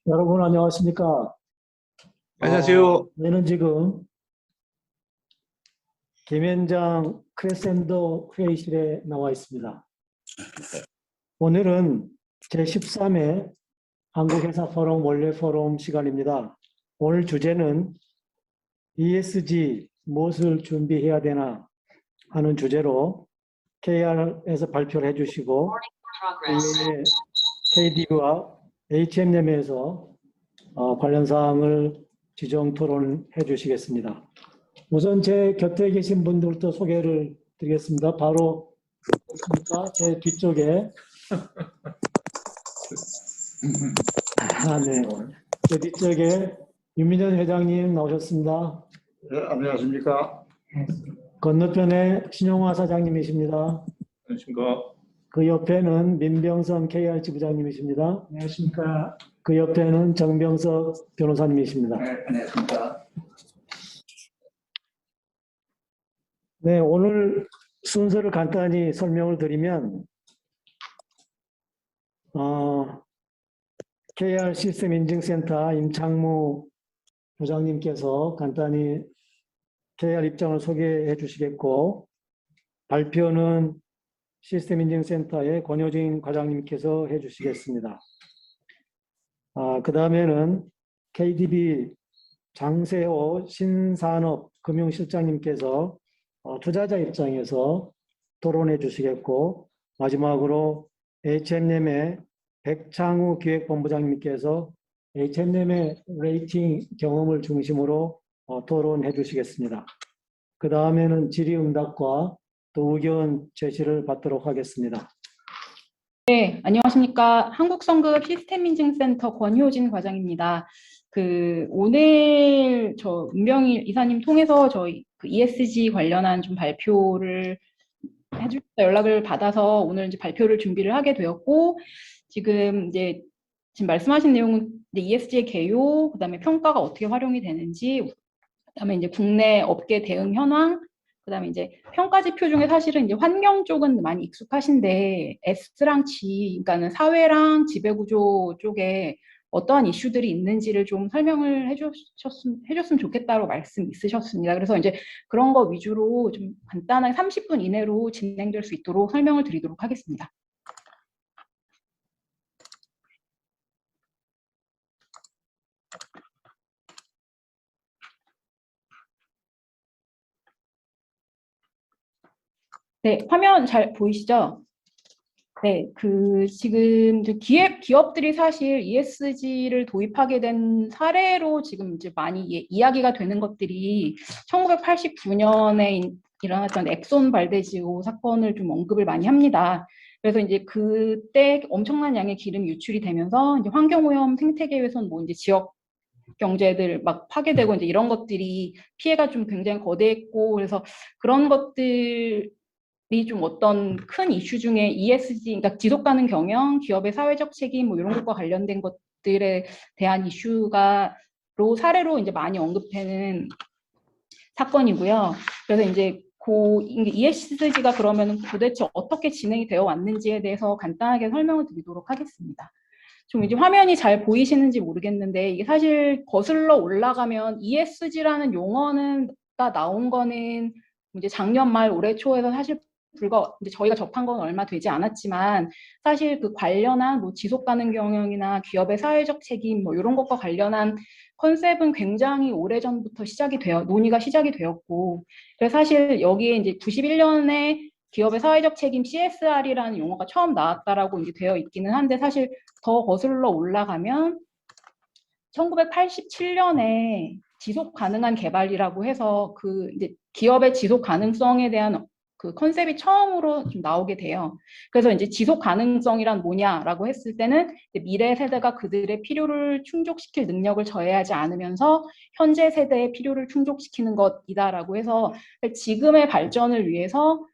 여러분 안녕하십니까? 안녕하세요. 저는 지금 김현장 크레센도 회의실에 나와 있습니다. 오늘은 제13회 한국회사 포럼 원래 포럼 시간입니다. 오늘 주제는 ESG 무엇을 준비해야 되나 하는 주제로 KR에서 발표를 해주시고 KDB와 HMM에서 관련 사항을 지정 토론해 주시겠습니다. 우선 제 곁에 계신 분들부터 소개를 드리겠습니다. 바로 제 뒤쪽에 네. 제 뒤쪽에 윤민현 회장님 나오셨습니다. 네, 안녕하십니까. 건너편에 신용화 사장님이십니다. 안녕하십니까. 그 옆에는 민병선 KR 지부장님이십니다. 안녕하십니까. 그 옆에는 정병석 변호사님이십니다. 네, 안녕하십니까. 네, 오늘 순서를 간단히 설명을 드리면 KR 시스템 인증센터 임창무 부장님께서 간단히 KR 입장을 소개해 주시겠고, 발표는 시스템 인증센터의 권효진 과장님께서 해 주시겠습니다. 그 다음에는 KDB 장세호 신산업 금융실장님께서 투자자 입장에서 토론해 주시겠고, 마지막으로 HMM의 백창우 기획본부장님께서 HMM의 레이팅 경험을 중심으로 토론해 주시겠습니다. 그 다음에는 질의응답과 또 의견 제시를 받도록 하겠습니다. 네, 안녕하십니까. 한국성급 시스템인증센터 권효진 과장입니다. 오늘 저 은병희 이사님 통해서 저희 ESG 관련한 좀 발표를 해주셔서 연락을 받아서 오늘 이제 발표를 준비를 하게 되었고, 지금 말씀하신 내용은 이제 ESG의 개요, 그다음에 평가가 어떻게 활용이 되는지, 그다음에 이제 국내 업계 대응 현황, 그다음에 이제 평가 지표 중에 사실은 이제 환경 쪽은 많이 익숙하신데 S랑 G, 그러니까는 사회랑 지배구조 쪽에 어떠한 이슈들이 있는지를 좀 설명을 해줬으면 좋겠다고 말씀 있으셨습니다. 그래서 이제 그런 거 위주로 좀 간단하게 30분 이내로 진행될 수 있도록 설명을 드리도록 하겠습니다. 네, 화면 잘 보이시죠? 네, 지금 기업들이 사실 ESG를 도입하게 된 사례로 지금 이제 많이 이야기가 되는 것들이 1989년에 일어났던 엑손 발데지오 사건을 좀 언급을 많이 합니다. 그래서 이제 그때 엄청난 양의 기름이 유출이 되면서 이제 환경오염 생태계 훼손, 이제 지역 경제들 막 파괴되고 이제 이런 것들이 피해가 좀 굉장히 거대했고, 그래서 그런 것들 좀 어떤 큰 이슈 중에 ESG, 그러니까 지속 가능 경영, 기업의 사회적 책임 이런 것과 관련된 것들에 대한 이슈가로 사례로 이제 많이 언급되는 사건이고요. 그래서 이제 ESG가 그러면 도대체 어떻게 진행이 되어 왔는지에 대해서 간단하게 설명을 드리도록 하겠습니다. 좀 이제 화면이 잘 보이시는지 모르겠는데, 이게 사실 거슬러 올라가면 ESG라는 용어가 나온 거는 이제 작년 말 올해 초에서 사실 이제 저희가 접한 건 얼마 되지 않았지만, 사실 그 관련한 지속 가능 경영이나 기업의 사회적 책임 이런 것과 관련한 컨셉은 굉장히 오래전부터 논의가 시작이 되었고, 그래서 사실 여기에 이제 91년에 기업의 사회적 책임 CSR이라는 용어가 처음 나왔다라고 이제 되어 있기는 한데, 사실 더 거슬러 올라가면 1987년에 지속 가능한 개발이라고 해서 이제 기업의 지속 가능성에 대한 그 컨셉이 처음으로 좀 나오게 돼요. 그래서 이제 지속 가능성이란 뭐냐라고 했을 때는 미래 세대가 그들의 필요를 충족시킬 능력을 저해하지 않으면서 현재 세대의 필요를 충족시키는 것이다라고 해서, 지금의 발전을 위해서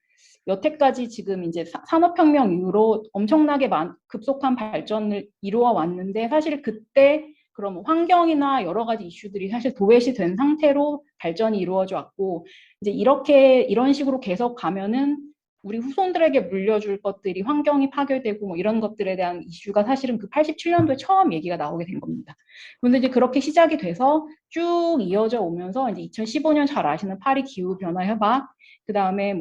여태까지 지금 이제 산업혁명 이후로 엄청나게 급속한 발전을 이루어 왔는데, 사실 그때 그럼 환경이나 여러 가지 이슈들이 사실 도외시된 상태로 발전이 이루어져 왔고, 이제 이런 식으로 계속 가면은 우리 후손들에게 물려줄 것들이 환경이 파괴되고 뭐 이런 것들에 대한 이슈가 사실은 그 87년도에 처음 얘기가 나오게 된 겁니다. 그런데 이제 그렇게 시작이 돼서 쭉 이어져 오면서 이제 2015년 잘 아시는 파리 기후 변화 협약, 그다음에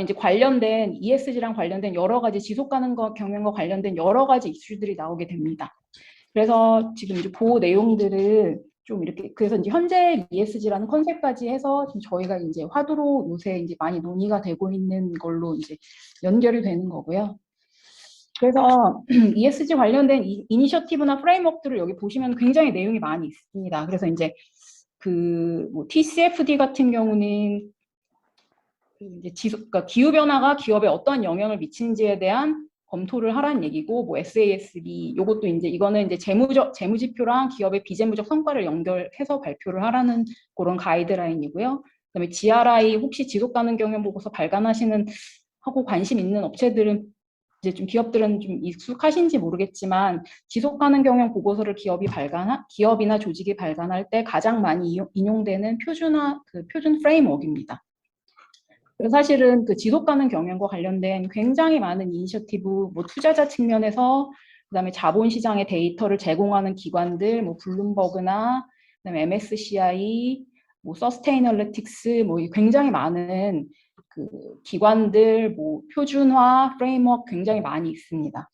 이제 관련된 ESG랑 관련된 여러 가지 지속 가능 경영과 관련된 여러 가지 이슈들이 나오게 됩니다. 그래서 지금 이제 그 내용들을 좀 이렇게, 그래서 이제 현재 ESG라는 컨셉까지 해서 지금 저희가 이제 화두로 요새 이제 많이 논의가 되고 있는 걸로 이제 연결이 되는 거고요. 그래서 ESG 관련된 이니셔티브나 프레임워크들을 여기 보시면 굉장히 내용이 많이 있습니다. 그래서 이제 뭐 TCFD 같은 경우는 이제 그러니까 기후 변화가 기업에 어떤 영향을 미치는지에 대한 검토를 하라는 얘기고, 뭐 SASB 요것도 이제 이거는 이제 재무지표랑 기업의 비재무적 성과를 연결해서 발표를 하라는 그런 가이드라인이고요. 그다음에 GRI 혹시 지속가능 경영 보고서 발간하시는 하고 관심 있는 업체들은 이제 좀 기업들은 좀 익숙하신지 모르겠지만 지속가능 경영 보고서를 기업이나 조직이 발간할 때 가장 많이 인용되는 표준 프레임워크입니다. 사실은 그 지속가능 경영과 관련된 굉장히 많은 이니셔티브, 뭐 투자자 측면에서, 그다음에 자본시장의 데이터를 제공하는 기관들, 뭐 블룸버그나 그다음에 MSCI, 뭐 서스테이널리틱스, 뭐 굉장히 많은 그 기관들, 뭐 표준화 프레임워크 굉장히 많이 있습니다.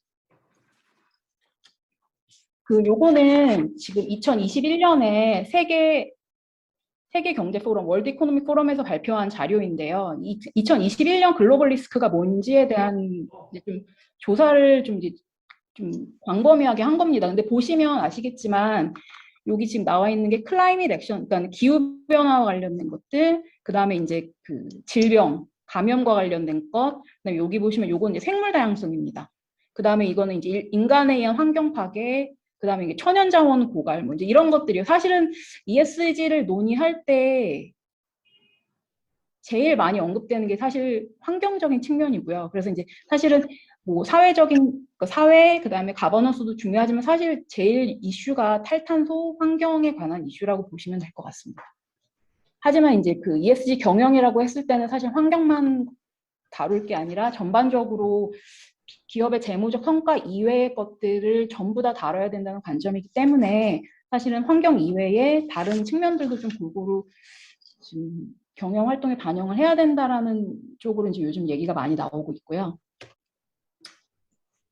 요거는 지금 2021년에 세계 경제 포럼, 월드 이코노믹 포럼에서 발표한 자료인데요. 2021년 글로벌 리스크가 뭔지에 대한 이제 좀 조사를 좀 광범위하게 한 겁니다. 근데 보시면 아시겠지만 여기 지금 나와 있는 게 클라이밋 액션, 그러니까 기후 변화와 관련된 것들, 그다음에 이제 그 질병, 감염과 관련된 것, 그다음에 여기 보시면 요건 이제 생물 다양성입니다. 그다음에 이거는 이제 인간에 의한 환경 파괴, 그다음에 이게 천연자원 고갈, 뭐 이제 이런 것들이요. 사실은 ESG를 논의할 때 제일 많이 언급되는 게 사실 환경적인 측면이고요. 그래서 이제 사실은 뭐 사회적인 사회, 그다음에 가버넌스도 중요하지만 사실 제일 이슈가 탈탄소, 환경에 관한 이슈라고 보시면 될 것 같습니다. 하지만 이제 그 ESG 경영이라고 했을 때는 사실 환경만 다룰 게 아니라 전반적으로 기업의 재무적 성과 이외의 것들을 전부 다 다뤄야 된다는 관점이기 때문에 사실은 환경 이외의 다른 측면들도 좀 골고루 지금 경영 활동에 반영을 해야 된다라는 쪽으로 이제 요즘 얘기가 많이 나오고 있고요.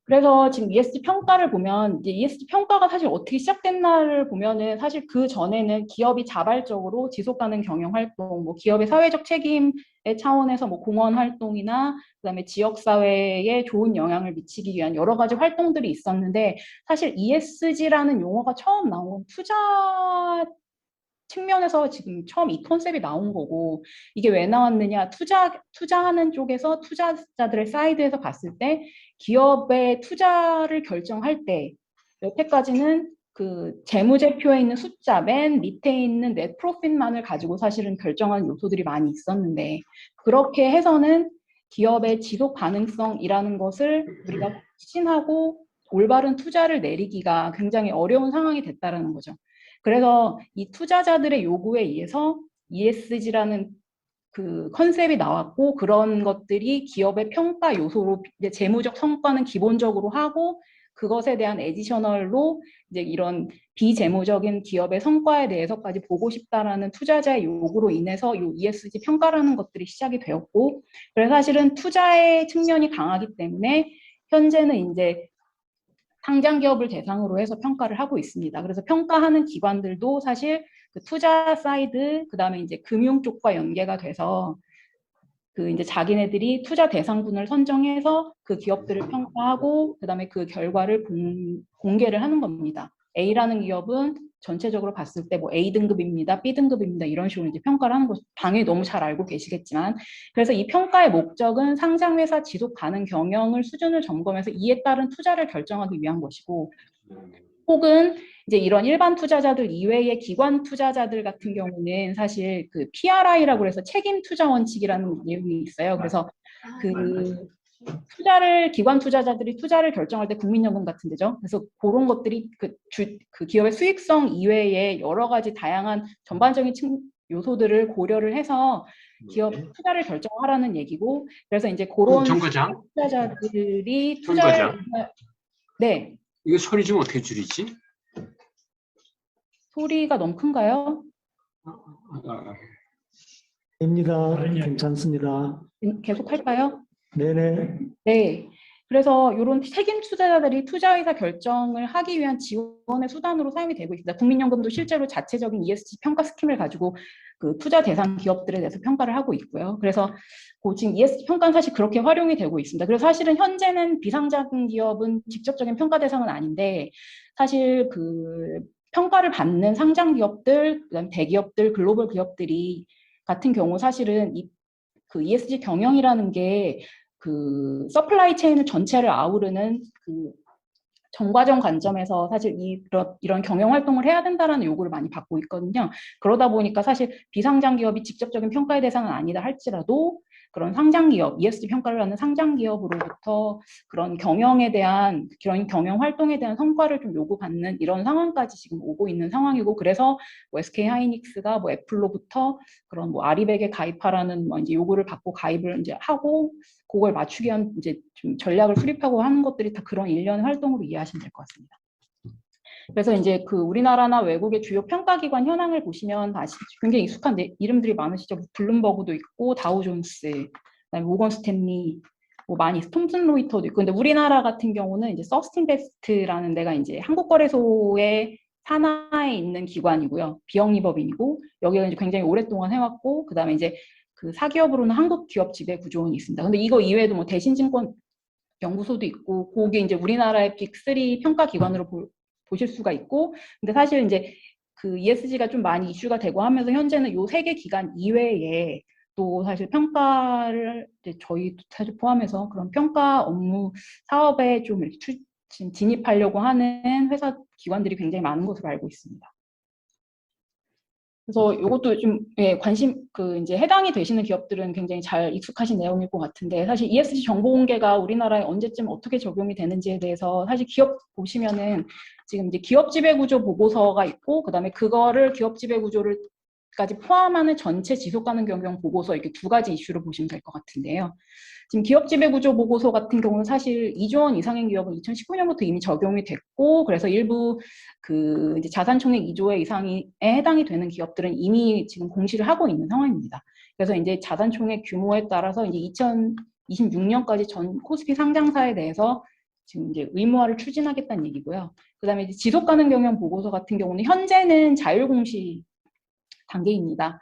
그래서 지금 ESG 평가를 보면 이제 ESG 평가가 사실 어떻게 시작됐나를 보면은 사실 그 전에는 기업이 자발적으로 지속 가능 경영 활동, 뭐 기업의 사회적 책임의 차원에서 뭐 공헌 활동이나 그다음에 지역 사회에 좋은 영향을 미치기 위한 여러 가지 활동들이 있었는데, 사실 ESG라는 용어가 처음 나온 투자 측면에서 지금 처음 이 컨셉이 나온 거고, 이게 왜 나왔느냐, 투자하는 쪽에서 투자자들의 사이드에서 봤을 때 기업의 투자를 결정할 때 여태까지는 그 재무제표에 있는 숫자 맨 밑에 있는 넷 프로핏만을 가지고 사실은 결정하는 요소들이 많이 있었는데, 그렇게 해서는 기업의 지속 가능성이라는 것을 우리가 확신하고 올바른 투자를 내리기가 굉장히 어려운 상황이 됐다라는 거죠. 그래서 이 투자자들의 요구에 의해서 ESG라는 그 컨셉이 나왔고, 그런 것들이 기업의 평가 요소로 이제 재무적 성과는 기본적으로 하고, 그것에 대한 에디셔널로 이제 이런 비재무적인 기업의 성과에 대해서까지 보고 싶다라는 투자자의 요구로 인해서 이 ESG 평가라는 것들이 시작이 되었고, 그래서 사실은 투자의 측면이 강하기 때문에 현재는 이제 상장 기업을 대상으로 해서 평가를 하고 있습니다. 그래서 평가하는 기관들도 사실 그 투자 사이드, 그다음에 이제 금융 쪽과 연계가 돼서 그 이제 자기네들이 투자 대상군을 선정해서 그 기업들을 평가하고 그다음에 그 결과를 공개를 하는 겁니다. A라는 기업은 전체적으로 봤을 때 뭐 A등급입니다, B등급입니다 이런 식으로 이제 평가를 하는 거 당연히 너무 잘 알고 계시겠지만, 그래서 이 평가의 목적은 상장회사 지속 가능 경영을 수준을 점검해서 이에 따른 투자를 결정하기 위한 것이고, 혹은 이제 이런 일반 투자자들 이외의 기관 투자자들 같은 경우는 사실 그 PRI라고 해서 책임 투자 원칙이라는 내용이 있어요. 그래서 그 기관 투자자들이 투자를 결정할 때 국민연금 같은 데죠. 그래서 그런 것들이 그 기업의 수익성 이외에 여러 가지 다양한 전반적인 요소들을 고려를 해서 기업 네. 투자를 결정하라는 얘기고, 그래서 이제 그런 정과장, 투자자들이 투자를 정과장. 네, 이거 소리 좀 어떻게 줄이지? 소리가 너무 큰가요? 아, 입니다. 괜찮습니다. 계속 할까요? 네네. 네. 그래서 이런 책임 투자자들이 투자 의사 결정을 하기 위한 지원의 수단으로 사용이 되고 있습니다. 국민연금도 실제로 자체적인 ESG 평가 스킴을 가지고 그 투자 대상 기업들에 대해서 평가를 하고 있고요. 그래서 그 지금 ESG 평가는 사실 그렇게 활용이 되고 있습니다. 그래서 사실은 현재는 비상장 기업은 직접적인 평가 대상은 아닌데, 사실 그 평가를 받는 상장 기업들, 그다음에 대기업들, 글로벌 기업들이 같은 경우 사실은 그 ESG 경영이라는 게 그 서플라이 체인을 전체를 아우르는 그 전과점 관점에서 사실 이런 경영 활동을 해야 된다라는 요구를 많이 받고 있거든요. 그러다 보니까 사실 비상장 기업이 직접적인 평가의 대상은 아니다 할지라도 그런 상장 기업, ESG 평가를 하는 상장 기업으로부터 그런 경영에 대한, 그런 경영 활동에 대한 성과를 좀 요구받는 이런 상황까지 지금 오고 있는 상황이고, 그래서 뭐 SK 하이닉스가 뭐 애플로부터 그런 뭐 아리백에 가입하라는 뭐 이제 요구를 받고 가입을 이제 하고, 그걸 맞추기 위한 이제 좀 전략을 수립하고 하는 것들이 다 그런 일련의 활동으로 이해하시면 될 것 같습니다. 그래서 이제 그 우리나라나 외국의 주요 평가기관 현황을 보시면 다시 굉장히 익숙한 이름들이 많으시죠. 블룸버그도 있고, 다우존스, 그다음에 모건 스탠리, 뭐 많이 톰슨 로이터도 있고, 근데 우리나라 같은 경우는 이제 서스틴베스트라는 데가 이제 한국거래소의 산하에 있는 기관이고요. 비영리법인이고, 여기가 이제 굉장히 오랫동안 해왔고, 그다음에 이제 그 사기업으로는 한국기업지배구조원이 있습니다. 근데 이거 이외에도 뭐 대신증권 연구소도 있고, 그게 이제 우리나라의 빅3 평가기관으로 보실 수가 있고, 근데 사실 이제 그 ESG가 좀 많이 이슈가 되고 하면서 현재는 요 3개 기관 이외에 또 사실 평가를 이제 저희 사실 포함해서 그런 평가 업무 사업에 좀 이렇게 진입하려고 하는 회사 기관들이 굉장히 많은 것으로 알고 있습니다. 그래서 이것도 좀 관심 이제 해당이 되시는 기업들은 굉장히 잘 익숙하신 내용일 것 같은데, 사실 ESG 정보 공개가 우리나라에 언제쯤 어떻게 적용이 되는지에 대해서 사실 기업 보시면은 지금 이제 기업 지배 구조 보고서가 있고, 그다음에 그거를 기업 지배 구조를까지 포함하는 전체 지속 가능 경영 보고서, 이렇게 두 가지 이슈로 보시면 될 것 같은데요. 지금 기업 지배 구조 보고서 같은 경우는 사실 2조 원 이상의 기업은 2019년부터 이미 적용이 됐고, 그래서 일부 그 이제 자산 총액 2조 원 이상에 해당이 되는 기업들은 이미 지금 공시를 하고 있는 상황입니다. 그래서 이제 자산 총액 규모에 따라서 이제 2026년까지 전 코스피 상장사에 대해서 지금 이제 의무화를 추진하겠다는 얘기고요. 그다음에 이제 지속 가능 경영 보고서 같은 경우는 현재는 자율 공시 단계입니다.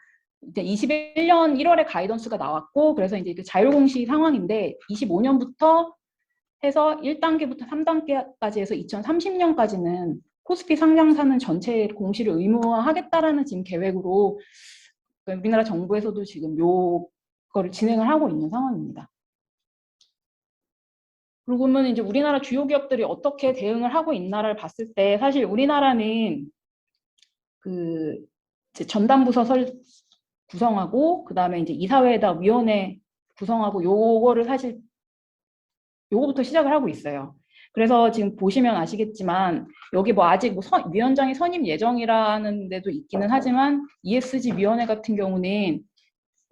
이제 21년 1월에 가이던스가 나왔고, 그래서 이제 그 자율공시 상황인데 25년부터 해서 1단계부터 3단계까지 해서 2030년까지는 코스피 상장사는 전체 공시를 의무화하겠다라는 지금 계획으로 우리나라 정부에서도 지금 요거를 진행을 하고 있는 상황입니다. 그러면 이제 우리나라 주요 기업들이 어떻게 대응을 하고 있나를 봤을 때, 사실 우리나라는 그 이제 전담부서 구성하고, 그 다음에 이제 이사회에다 위원회 구성하고, 요거를 사실 요거부터 시작을 하고 있어요. 그래서 지금 보시면 아시겠지만 여기 뭐 아직 뭐 위원장이 선임 예정이라는 데도 있기는 하지만, ESG 위원회 같은 경우는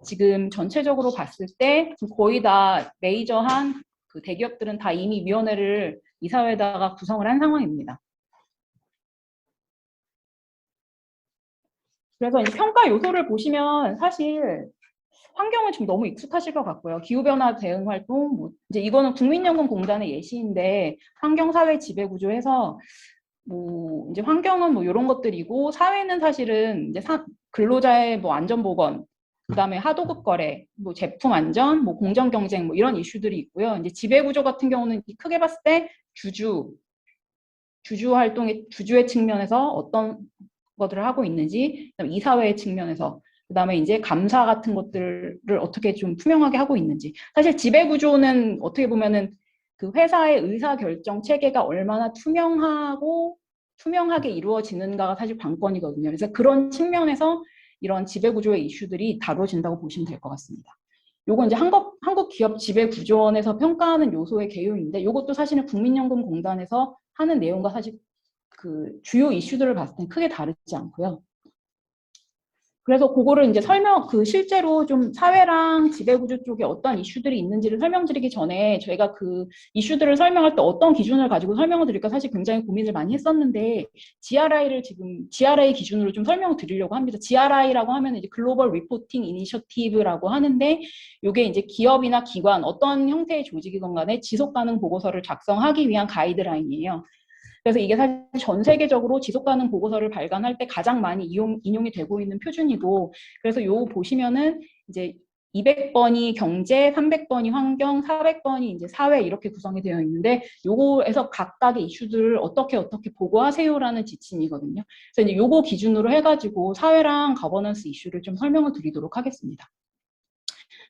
지금 전체적으로 봤을 때 거의 다 메이저한 그 대기업들은 다 이미 위원회를 이사회에다가 구성을 한 상황입니다. 그래서 이제 평가 요소를 보시면 사실 환경은 지금 너무 익숙하실 것 같고요. 기후변화 대응 활동, 뭐 이제 이거는 국민연금공단의 예시인데, 환경사회 지배구조에서 뭐 이제 환경은 뭐 이런 것들이고, 사회는 사실은 이제 근로자의 뭐 안전보건, 그다음에 하도급 거래, 뭐 제품 안전, 뭐 공정 경쟁, 뭐 이런 이슈들이 있고요. 이제 지배구조 같은 경우는 크게 봤을 때 주주 활동의 주주의 측면에서 어떤 것들을 하고 있는지, 그다음에 이사회의 측면에서, 그다음에 이제 감사 같은 것들을 어떻게 좀 투명하게 하고 있는지. 사실 지배구조는 어떻게 보면은 그 회사의 의사결정 체계가 얼마나 투명하게 이루어지는가가 사실 관건이거든요. 그래서 그런 측면에서 이런 지배구조의 이슈들이 다뤄진다고 보시면 될 것 같습니다. 요건 이제 한국기업지배구조원에서 평가하는 요소의 개요인데, 요것도 사실은 국민연금공단에서 하는 내용과 사실 그 주요 이슈들을 봤을 때 크게 다르지 않고요. 그래서 그거를 이제 실제로 좀 사회랑 지배구조 쪽에 어떤 이슈들이 있는지를 설명드리기 전에 저희가 그 이슈들을 설명할 때 어떤 기준을 가지고 설명을 드릴까 사실 굉장히 고민을 많이 했었는데 GRI 기준으로 좀 설명을 드리려고 합니다. GRI라고 하면 이제 글로벌 리포팅 이니셔티브라고 하는데 이게 이제 기업이나 기관 어떤 형태의 조직이건 간에 지속 가능 보고서를 작성하기 위한 가이드라인이에요. 그래서 이게 사실 전 세계적으로 지속가능 보고서를 발간할 때 가장 많이 인용이 되고 있는 표준이고, 그래서 요 보시면은 이제 200번이 경제, 300번이 환경, 400번이 이제 사회 이렇게 구성이 되어 있는데 요거에서 각각의 이슈들을 어떻게 보고하세요라는 지침이거든요. 그래서 이제 요거 기준으로 해가지고 사회랑 거버넌스 이슈를 좀 설명을 드리도록 하겠습니다.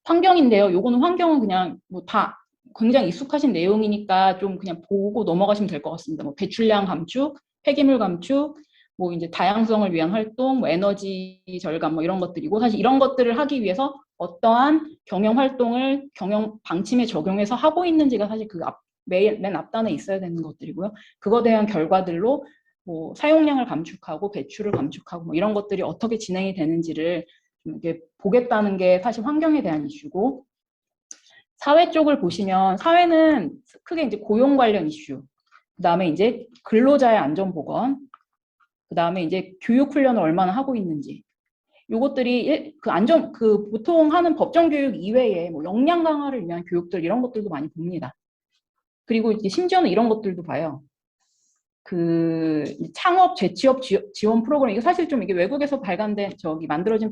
환경인데요. 요거는 환경은 그냥 뭐 다 굉장히 익숙하신 내용이니까 좀 그냥 보고 넘어가시면 될 것 같습니다. 뭐 배출량 감축, 폐기물 감축, 뭐 이제 다양성을 위한 활동, 뭐 에너지 절감 뭐 이런 것들이고, 사실 이런 것들을 하기 위해서 어떠한 경영 활동을 경영 방침에 적용해서 하고 있는지가 사실 그 맨 앞단에 있어야 되는 것들이고요. 그거에 대한 결과들로 뭐 사용량을 감축하고 배출을 감축하고 뭐 이런 것들이 어떻게 진행이 되는지를 좀 이렇게 보겠다는 게 사실 환경에 대한 이슈고, 사회 쪽을 보시면 사회는 크게 이제 고용 관련 이슈, 그 다음에 이제 근로자의 안전보건, 그 다음에 이제 교육 훈련을 얼마나 하고 있는지, 요것들이 보통 하는 법정 교육 이외에 뭐 역량 강화를 위한 교육들 이런 것들도 많이 봅니다. 그리고 이제 심지어는 이런 것들도 봐요. 그 창업 재취업 지원 프로그램, 이게 사실 좀 이게 외국에서 발간된 만들어진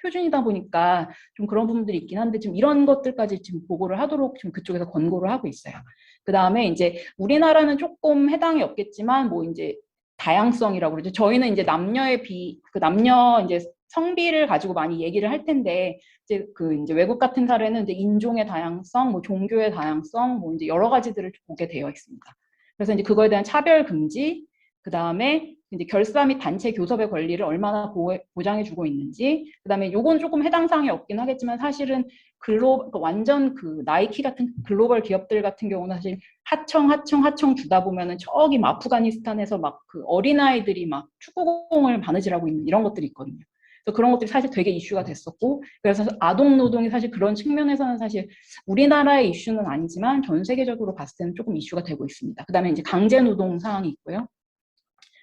표준이다 보니까 좀 그런 부분들이 있긴 한데 지금 이런 것들까지 지금 보고를 하도록 지금 그쪽에서 권고를 하고 있어요. 그 다음에 이제 우리나라는 조금 해당이 없겠지만 뭐 이제 다양성이라고 그러죠. 저희는 이제 남녀 이제 성비를 가지고 많이 얘기를 할 텐데 이제 외국 같은 사례는 이제 인종의 다양성, 뭐 종교의 다양성, 뭐 이제 여러 가지들을 보게 되어 있습니다. 그래서 이제 그거에 대한 차별 금지, 그 다음에 이제 결사 및 단체 교섭의 권리를 얼마나 보장해주고 있는지, 그 다음에 요건 조금 해당 사항이 없긴 하겠지만 사실은 완전 그 나이키 같은 글로벌 기업들 같은 경우는 사실 하청 주다 보면은 저기 아프가니스탄에서 막 그 어린아이들이 막 축구공을 바느질하고 있는 이런 것들이 있거든요. 그래서 그런 것들이 사실 되게 이슈가 됐었고, 그래서 아동 노동이 사실 그런 측면에서는 사실 우리나라의 이슈는 아니지만 전 세계적으로 봤을 때는 조금 이슈가 되고 있습니다. 그 다음에 이제 강제 노동 사항이 있고요.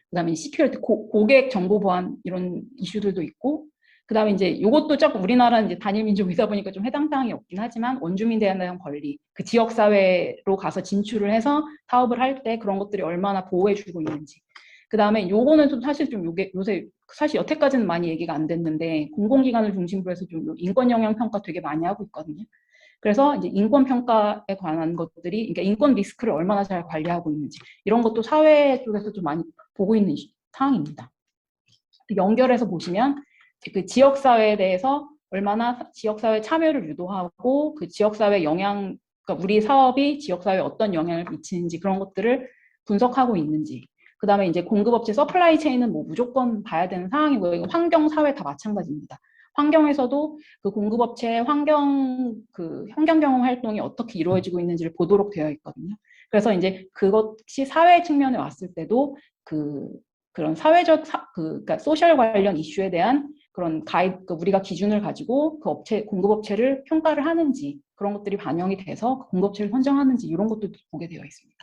그 다음에 시큐리티, 고객 정보 보안 이런 이슈들도 있고, 그 다음에 이제 이것도 조금 우리나라는 이제 단일 민족이다 보니까 좀 해당 사항이 없긴 하지만 원주민들에 대한 권리, 그 지역 사회로 가서 진출을 해서 사업을 할 때 그런 것들이 얼마나 보호해주고 있는지. 그 다음에 요거는 좀 사실 좀 요새 사실 여태까지는 많이 얘기가 안 됐는데 공공기관을 중심으로 해서 좀 인권 영향 평가 되게 많이 하고 있거든요. 그래서 이제 인권 평가에 관한 것들이, 그러니까 인권 리스크를 얼마나 잘 관리하고 있는지 이런 것도 사회 쪽에서 좀 많이 보고 있는 사항입니다. 연결해서 보시면 그 지역 사회에 대해서 얼마나 지역 사회 참여를 유도하고 그 지역 사회 영향, 그러니까 우리 사업이 지역 사회에 어떤 영향을 미치는지 그런 것들을 분석하고 있는지. 그 다음에 이제 공급업체 서플라이 체인은 뭐 무조건 봐야 되는 상황이고요. 이거 환경, 사회 다 마찬가지입니다. 환경에서도 그 공급업체 환경 경영 활동이 어떻게 이루어지고 있는지를 보도록 되어 있거든요. 그래서 이제 그것이 사회 측면에 왔을 때도 그런 사회적 그러니까 소셜 관련 이슈에 대한 그런 우리가 기준을 가지고 그 공급업체를 평가를 하는지 그런 것들이 반영이 돼서 공급업체를 선정하는지 이런 것도 보게 되어 있습니다.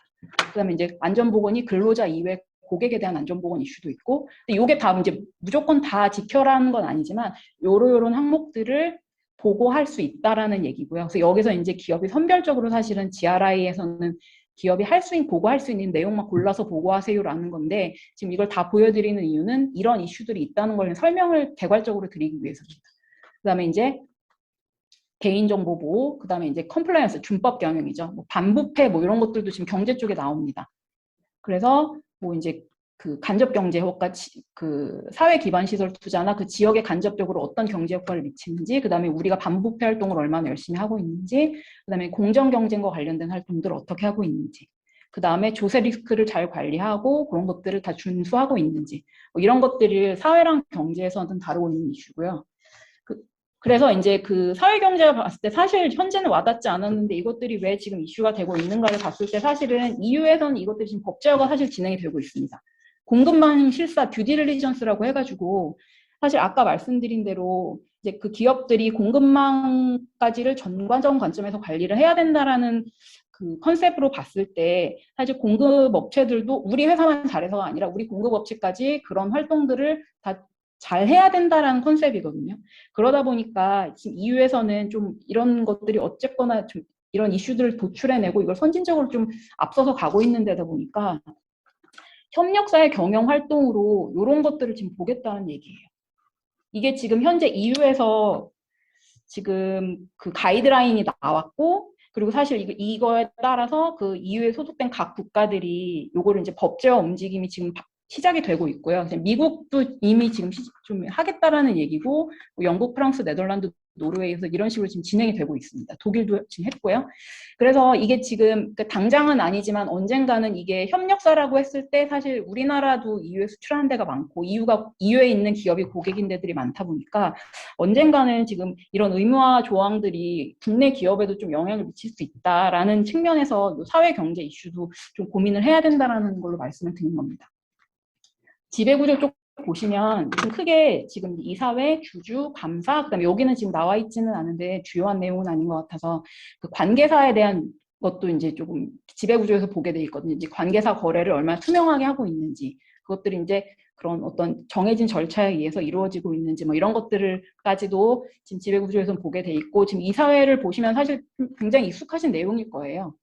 그다음에 이제 안전보건이 근로자 이외 고객에 대한 안전보건 이슈도 있고, 근데 이게 다 이제 무조건 다 지켜라는 건 아니지만 요런 항목들을 보고할 수 있다라는 얘기고요. 그래서 여기서 이제 기업이 선별적으로 사실은 GRI에서는 기업이 보고할 수 있는 내용만 골라서 보고하세요라는 건데 지금 이걸 다 보여드리는 이유는 이런 이슈들이 있다는 걸 설명을 개괄적으로 드리기 위해서입니다. 그다음에 이제 개인정보 보호, 그 다음에 이제 컴플라이언스, 준법 경영이죠. 뭐 반부패 뭐 이런 것들도 지금 경제 쪽에 나옵니다. 그래서 뭐 이제 그 간접 경제 효과, 그 사회 기반 시설 투자나 그 지역에 간접적으로 어떤 경제 효과를 미치는지, 그 다음에 우리가 반부패 활동을 얼마나 열심히 하고 있는지, 그 다음에 공정 경쟁과 관련된 활동들을 어떻게 하고 있는지, 그 다음에 조세 리스크를 잘 관리하고 그런 것들을 다 준수하고 있는지, 뭐 이런 것들을 사회랑 경제에서는 다루고 있는 이슈고요. 그래서 이제 그 사회경제를 봤을 때 사실 현재는 와닿지 않았는데 이것들이 왜 지금 이슈가 되고 있는가를 봤을 때 사실은 EU에서는 이것들이 지금 법제화가 사실 진행이 되고 있습니다. 공급망 실사 듀디릴리전스라고 해가지고 사실 아까 말씀드린 대로 이제 그 기업들이 공급망까지를 전반적인 관점에서 관리를 해야 된다라는 그 컨셉으로 봤을 때 사실 공급 업체들도 우리 회사만 잘해서가 아니라 우리 공급 업체까지 그런 활동들을 다 잘 해야 된다라는 컨셉이거든요. 그러다 보니까 지금 EU에서는 좀 이런 것들이 어쨌거나 좀 이런 이슈들을 도출해내고 이걸 선진적으로 좀 앞서서 가고 있는 데다 보니까 협력사의 경영 활동으로 이런 것들을 지금 보겠다는 얘기예요. 이게 지금 현재 EU에서 지금 그 가이드라인이 나왔고, 그리고 사실 이거에 따라서 그 EU에 소속된 각 국가들이 요거를 이제 법제화 움직임이 지금 시작이 되고 있고요. 미국도 이미 지금 좀 하겠다라는 얘기고, 뭐 영국, 프랑스, 네덜란드, 노르웨이에서 이런 식으로 지금 진행이 되고 있습니다. 독일도 지금 했고요. 그래서 이게 지금 당장은 아니지만 언젠가는 이게 협력사라고 했을 때 사실 우리나라도 EU에 수출하는 데가 많고 EU에 있는 기업이 고객인 데들이 많다 보니까 언젠가는 지금 이런 의무화 조항들이 국내 기업에도 좀 영향을 미칠 수 있다라는 측면에서 사회 경제 이슈도 좀 고민을 해야 된다라는 걸로 말씀을 드린 겁니다. 지배구조 쪽 보시면 좀 크게 지금 이사회, 주주, 감사, 그다음에 여기는 지금 나와 있지는 않은데 주요한 내용은 아닌 것 같아서 그 관계사에 대한 것도 이제 조금 지배구조에서 보게 돼 있거든요. 이제 관계사 거래를 얼마나 투명하게 하고 있는지, 그것들이 이제 그런 어떤 정해진 절차에 의해서 이루어지고 있는지 뭐 이런 것들을까지도 지금 지배구조에서 보게 돼 있고, 지금 이사회를 보시면 사실 굉장히 익숙하신 내용일 거예요.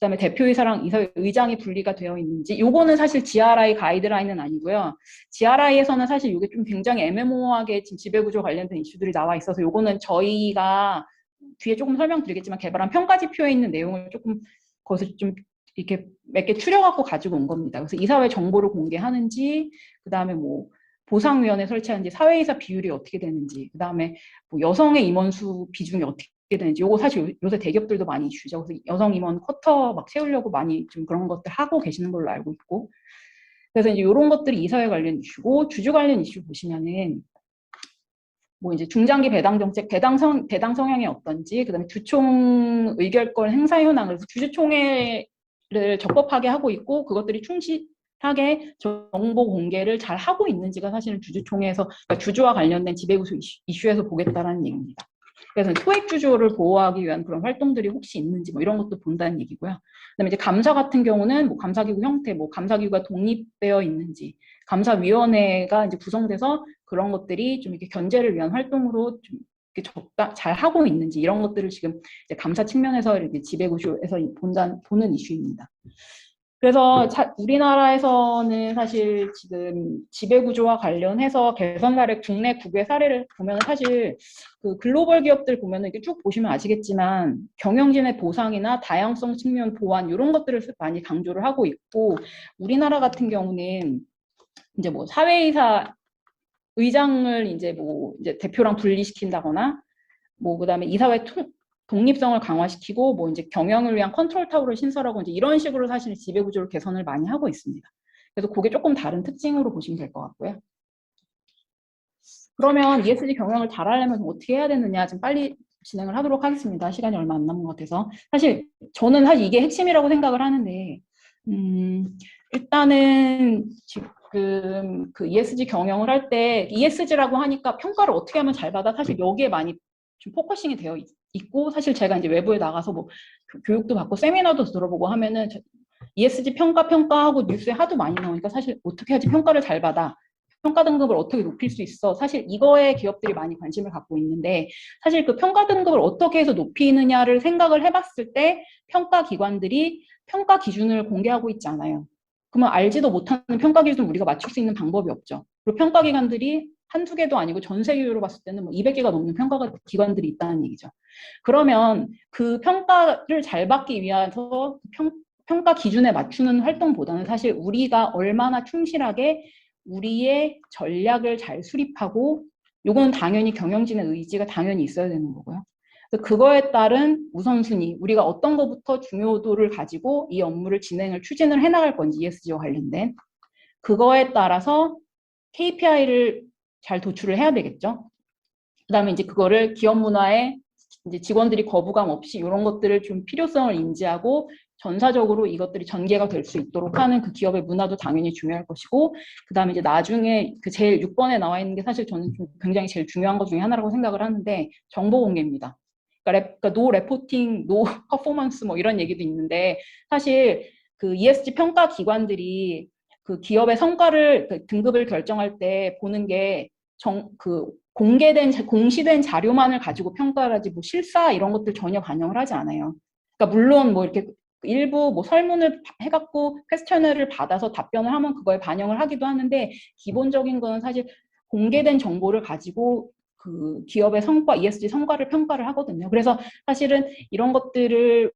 그다음에 대표이사랑 이사회 의장이 분리가 되어 있는지, 요거는 사실 GRI 가이드라인은 아니고요. GRI에서는 사실 이게 좀 굉장히 애매모호하게 지금 지배구조 관련된 이슈들이 나와 있어서 요거는 저희가 뒤에 조금 설명드리겠지만 개발한 평가지표에 있는 내용을 조금 거기서 좀 이렇게 몇 개 추려갖고 가지고 온 겁니다. 그래서 이사회 정보를 공개하는지, 그다음에 뭐 보상위원회 설치하는지, 사회이사 비율이 어떻게 되는지, 그다음에 뭐 여성의 임원수 비중이 어떻게 되는지, 요거 사실 요새 대기업들도 많이 이슈죠. 그래서 여성 임원 쿼터 막 세우려고 많이 좀 그런 것들 하고 계시는 걸로 알고 있고, 그래서 이제 이런 것들이 이사회 관련 이슈고, 주주 관련 이슈 보시면은 뭐 이제 중장기 배당 정책, 배당 성향이 어떤지, 그다음에 주총 의결권 행사 현황, 그래서 주주총회를 적법하게 하고 있고 그것들이 충실하게 정보 공개를 잘 하고 있는지가 사실은 주주총회에서, 그러니까 주주와 관련된 지배구조 이슈에서 보겠다라는 얘기입니다. 그래서 소액 주주를 보호하기 위한 그런 활동들이 혹시 있는지 뭐 이런 것도 본다는 얘기고요. 그다음에 이제 감사 같은 경우는 뭐 감사기구 형태, 뭐 감사기구가 독립되어 있는지, 감사위원회가 이제 구성돼서 그런 것들이 좀 이렇게 견제를 위한 활동으로 좀 이렇게 잘 하고 있는지, 이런 것들을 지금 이제 감사 측면에서 이렇게 지배구조에서 보는 이슈입니다. 그래서 우리나라에서는 사실 지금 지배구조와 관련해서 개선 사례, 국내 국외 사례를 보면 사실 그 글로벌 기업들 보면 이렇게 쭉 보시면 아시겠지만 경영진의 보상이나 다양성 측면 보완 이런 것들을 많이 강조를 하고 있고, 우리나라 같은 경우는 이제 뭐 사회이사 의장을 이제 뭐 이제 대표랑 분리시킨다거나, 뭐 그다음에 이사회 독립성을 강화시키고 뭐 이제 경영을 위한 컨트롤 타워를 신설하고 이제 이런 식으로 사실 지배구조를 개선을 많이 하고 있습니다. 그래서 그게 조금 다른 특징으로 보시면 될 것 같고요. 그러면 ESG 경영을 잘하려면 어떻게 해야 되느냐, 좀 빨리 진행을 하도록 하겠습니다. 시간이 얼마 안 남은 것 같아서. 사실 저는 사실 이게 핵심이라고 생각을 하는데, 일단은 지금 그 ESG 경영을 할 때 ESG라고 하니까 평가를 어떻게 하면 잘 받아, 사실 여기에 많이 좀 포커싱이 되어 있고, 사실 제가 이제 외부에 나가서 뭐 교육도 받고 세미나도 들어보고 하면은 ESG 평가하고 뉴스에 하도 많이 나오니까 사실 어떻게 하지 평가를 잘 받아, 평가 등급을 어떻게 높일 수 있어, 사실 이거에 기업들이 많이 관심을 갖고 있는데, 사실 그 평가 등급을 어떻게 해서 높이느냐를 생각을 해봤을 때 평가 기관들이 평가 기준을 공개하고 있지 않아요. 그러면 알지도 못하는 평가 기준을 우리가 맞출 수 있는 방법이 없죠. 그리고 평가 기관들이 한두 개도 아니고 전 세계로 봤을 때는 뭐 200개가 넘는 평가 기관들이 있다는 얘기죠. 그러면 그 평가를 잘 받기 위해서 평가 기준에 맞추는 활동보다는 사실 우리가 얼마나 충실하게 우리의 전략을 잘 수립하고, 요건 당연히 경영진의 의지가 당연히 있어야 되는 거고요. 그래서 그거에 따른 우선순위, 우리가 어떤 것부터 중요도를 가지고 이 업무를 추진을 해나갈 건지, ESG와 관련된 그거에 따라서 KPI를 잘 도출을 해야 되겠죠. 그 다음에 이제 그거를 기업 문화에 이제 직원들이 거부감 없이 이런 것들을 좀 필요성을 인지하고 전사적으로 이것들이 전개가 될 수 있도록 하는 그 기업의 문화도 당연히 중요할 것이고, 그다음에 이제 나중에 그 제일 6번에 나와 있는 게 사실 저는 좀 굉장히 제일 중요한 것 중에 하나라고 생각을 하는데, 정보 공개입니다. 그러니까 노 레포팅, 노 퍼포먼스 뭐 이런 얘기도 있는데, 사실 그 ESG 평가 기관들이 그 기업의 성과를 그 등급을 결정할 때 보는 게 공시된 자료만을 가지고 평가를 하지, 뭐 실사 이런 것들 전혀 반영을 하지 않아요. 그러니까 물론 뭐 이렇게 일부 뭐 설문을 해갖고 퀘스천을 받아서 답변을 하면 그거에 반영을 하기도 하는데, 기본적인 거는 사실 공개된 정보를 가지고 그 기업의 성과, ESG 성과를 평가를 하거든요. 그래서 사실은 이런 것들을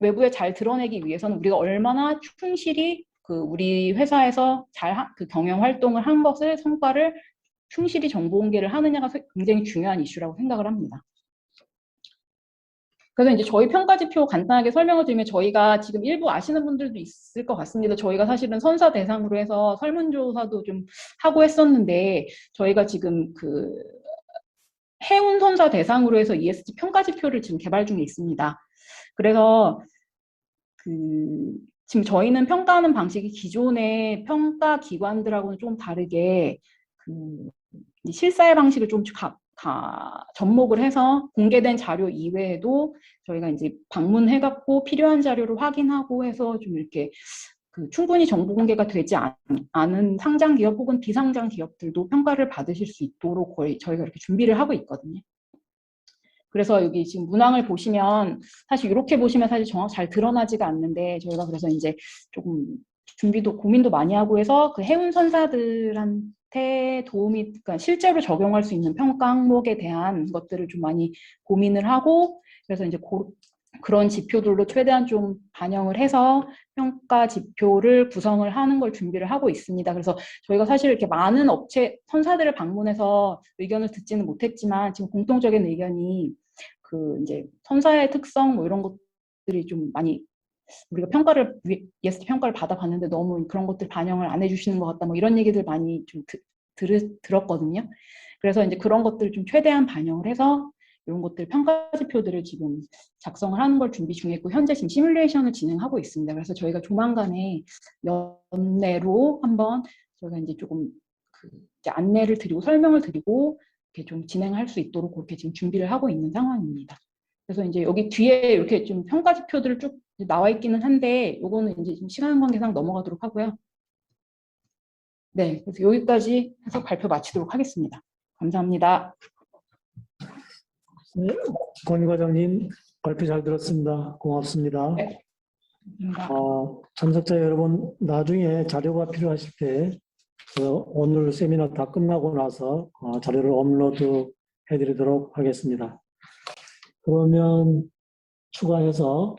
외부에 잘 드러내기 위해서는 우리가 얼마나 충실히 그 우리 회사에서 그 경영 활동을 한 것을, 성과를 충실히 정보 공개를 하느냐가 굉장히 중요한 이슈라고 생각을 합니다. 그래서 이제 저희 평가 지표 간단하게 설명을 드리면, 저희가 지금 일부 아시는 분들도 있을 것 같습니다. 저희가 사실은 선사 대상으로 해서 설문조사도 좀 하고 했었는데, 저희가 지금 그 해운 선사 대상으로 해서 ESG 평가 지표를 지금 개발 중에 있습니다. 그래서 지금 저희는 평가하는 방식이 기존의 평가 기관들하고는 좀 다르게 실사의 방식을 좀 접목을 해서 공개된 자료 이외에도 저희가 이제 방문해갖고 필요한 자료를 확인하고 해서 좀 이렇게 충분히 정보 공개가 되지 않은 상장 기업 혹은 비상장 기업들도 평가를 받으실 수 있도록 거의 저희가 이렇게 준비를 하고 있거든요. 그래서 여기 지금 문항을 보시면 사실 이렇게 보시면 사실 정확히 잘 드러나지가 않는데, 저희가 그래서 이제 조금 고민도 많이 하고 해서 그 해운 선사들한테 그러니까 실제로 적용할 수 있는 평가 항목에 대한 것들을 좀 많이 고민을 하고, 그래서 이제 그런 지표들로 최대한 좀 반영을 해서 평가 지표를 구성을 하는 걸 준비를 하고 있습니다. 그래서 저희가 사실 이렇게 많은 선사들을 방문해서 의견을 듣지는 못했지만, 지금 공통적인 의견이 이제 선사의 특성 뭐 이런 것들이 좀 많이, 우리가 ESG 평가를 받아봤는데 너무 그런 것들 반영을 안 해주시는 것 같다, 뭐 이런 얘기들 많이 좀 들었거든요. 그래서 이제 그런 것들을 좀 최대한 반영을 해서 이런 것들 평가 지표들을 지금 작성을 하는 걸 준비 중에 있고, 현재 지금 시뮬레이션을 진행하고 있습니다. 그래서 저희가 조만간에 연내로 한번 저희가 이제 조금 이제 안내를 드리고 설명을 드리고 이렇게 좀 진행할 수 있도록 그렇게 지금 준비를 하고 있는 상황입니다. 그래서 이제 여기 뒤에 이렇게 좀 평가 지표들을 쭉 나와 있기는 한데, 요거는 이제 좀 시간 관계상 넘어가도록 하고요. 네, 그래서 여기까지 해서 발표 마치도록 하겠습니다. 감사합니다. 네, 권 과장님 발표 잘 들었습니다. 고맙습니다. 네. 참석자 여러분, 나중에 자료가 필요하실 때 오늘 세미나 다 끝나고 나서 자료를 업로드 해드리도록 하겠습니다. 그러면 추가해서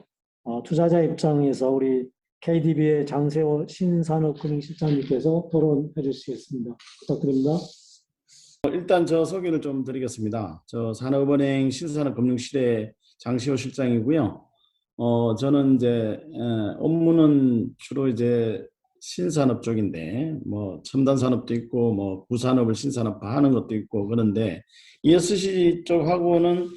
투자자 입장에서 우리 KDB의 장세호 신산업금융실장님께서 토론해 주시겠습니다. 부탁드립니다. 일단 저 소개를 좀 드리겠습니다. 저 산업은행 신산업금융실의 장시호 실장이고요. 저는 이제 업무는 주로 이제 신산업 쪽인데, 뭐 첨단 산업도 있고 뭐 구산업을 신산업화하는 것도 있고 그런데, ESG 쪽하고는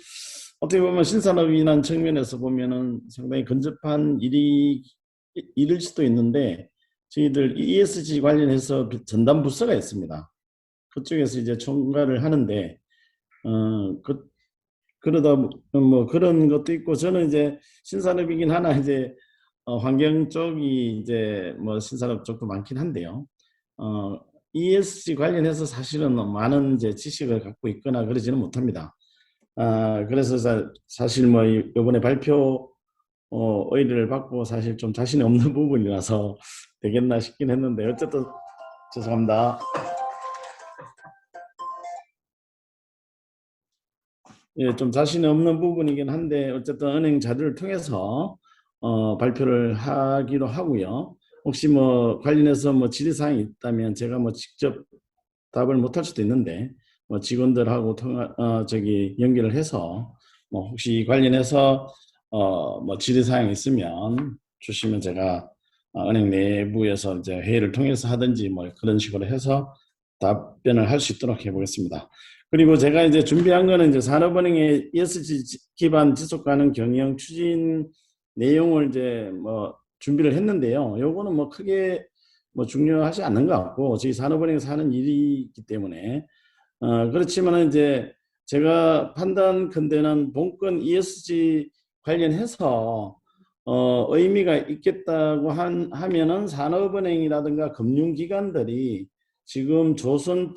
어떻게 보면 신산업이라는 측면에서 보면은 상당히 근접한 일일 수도 있는데, 저희들 ESG 관련해서 전담 부서가 있습니다. 그쪽에서 이제 총괄을 하는데, 그러다 뭐 그런 것도 있고, 저는 이제 신산업이긴 하나 이제 환경 쪽이 이제 뭐 신산업 쪽도 많긴 한데요. ESG 관련해서 사실은 많은 이제 지식을 갖고 있거나 그러지는 못합니다. 그래서 사실 뭐 이번에 발표 의뢰를 받고 사실 좀 자신이 없는 부분이라서 되겠나 싶긴 했는데, 어쨌든 죄송합니다. 예, 좀 자신이 없는 부분이긴 한데 어쨌든 은행 자료를 통해서 발표를 하기로 하고요. 혹시 뭐 관련해서 뭐 질의사항이 있다면 제가 뭐 직접 답을 못할 수도 있는데, 뭐 직원들하고 연결을 해서 뭐 혹시 관련해서 뭐 질의사항이 있으면 주시면 제가 은행 내부에서 이제 회의를 통해서 하든지 뭐 그런 식으로 해서 답변을 할 수 있도록 해보겠습니다. 그리고 제가 이제 준비한 거는 이제 산업은행의 ESG 기반 지속 가능 경영 추진 내용을 이제 뭐 준비를 했는데요. 요거는 뭐 크게 뭐 중요하지 않는 것 같고 저희 산업은행에서 하는 일이기 때문에 그렇지만 이제 제가 판단컨대는 본건 ESG 관련해서 의미가 있겠다고 하면은 산업은행이라든가 금융기관들이 지금 조선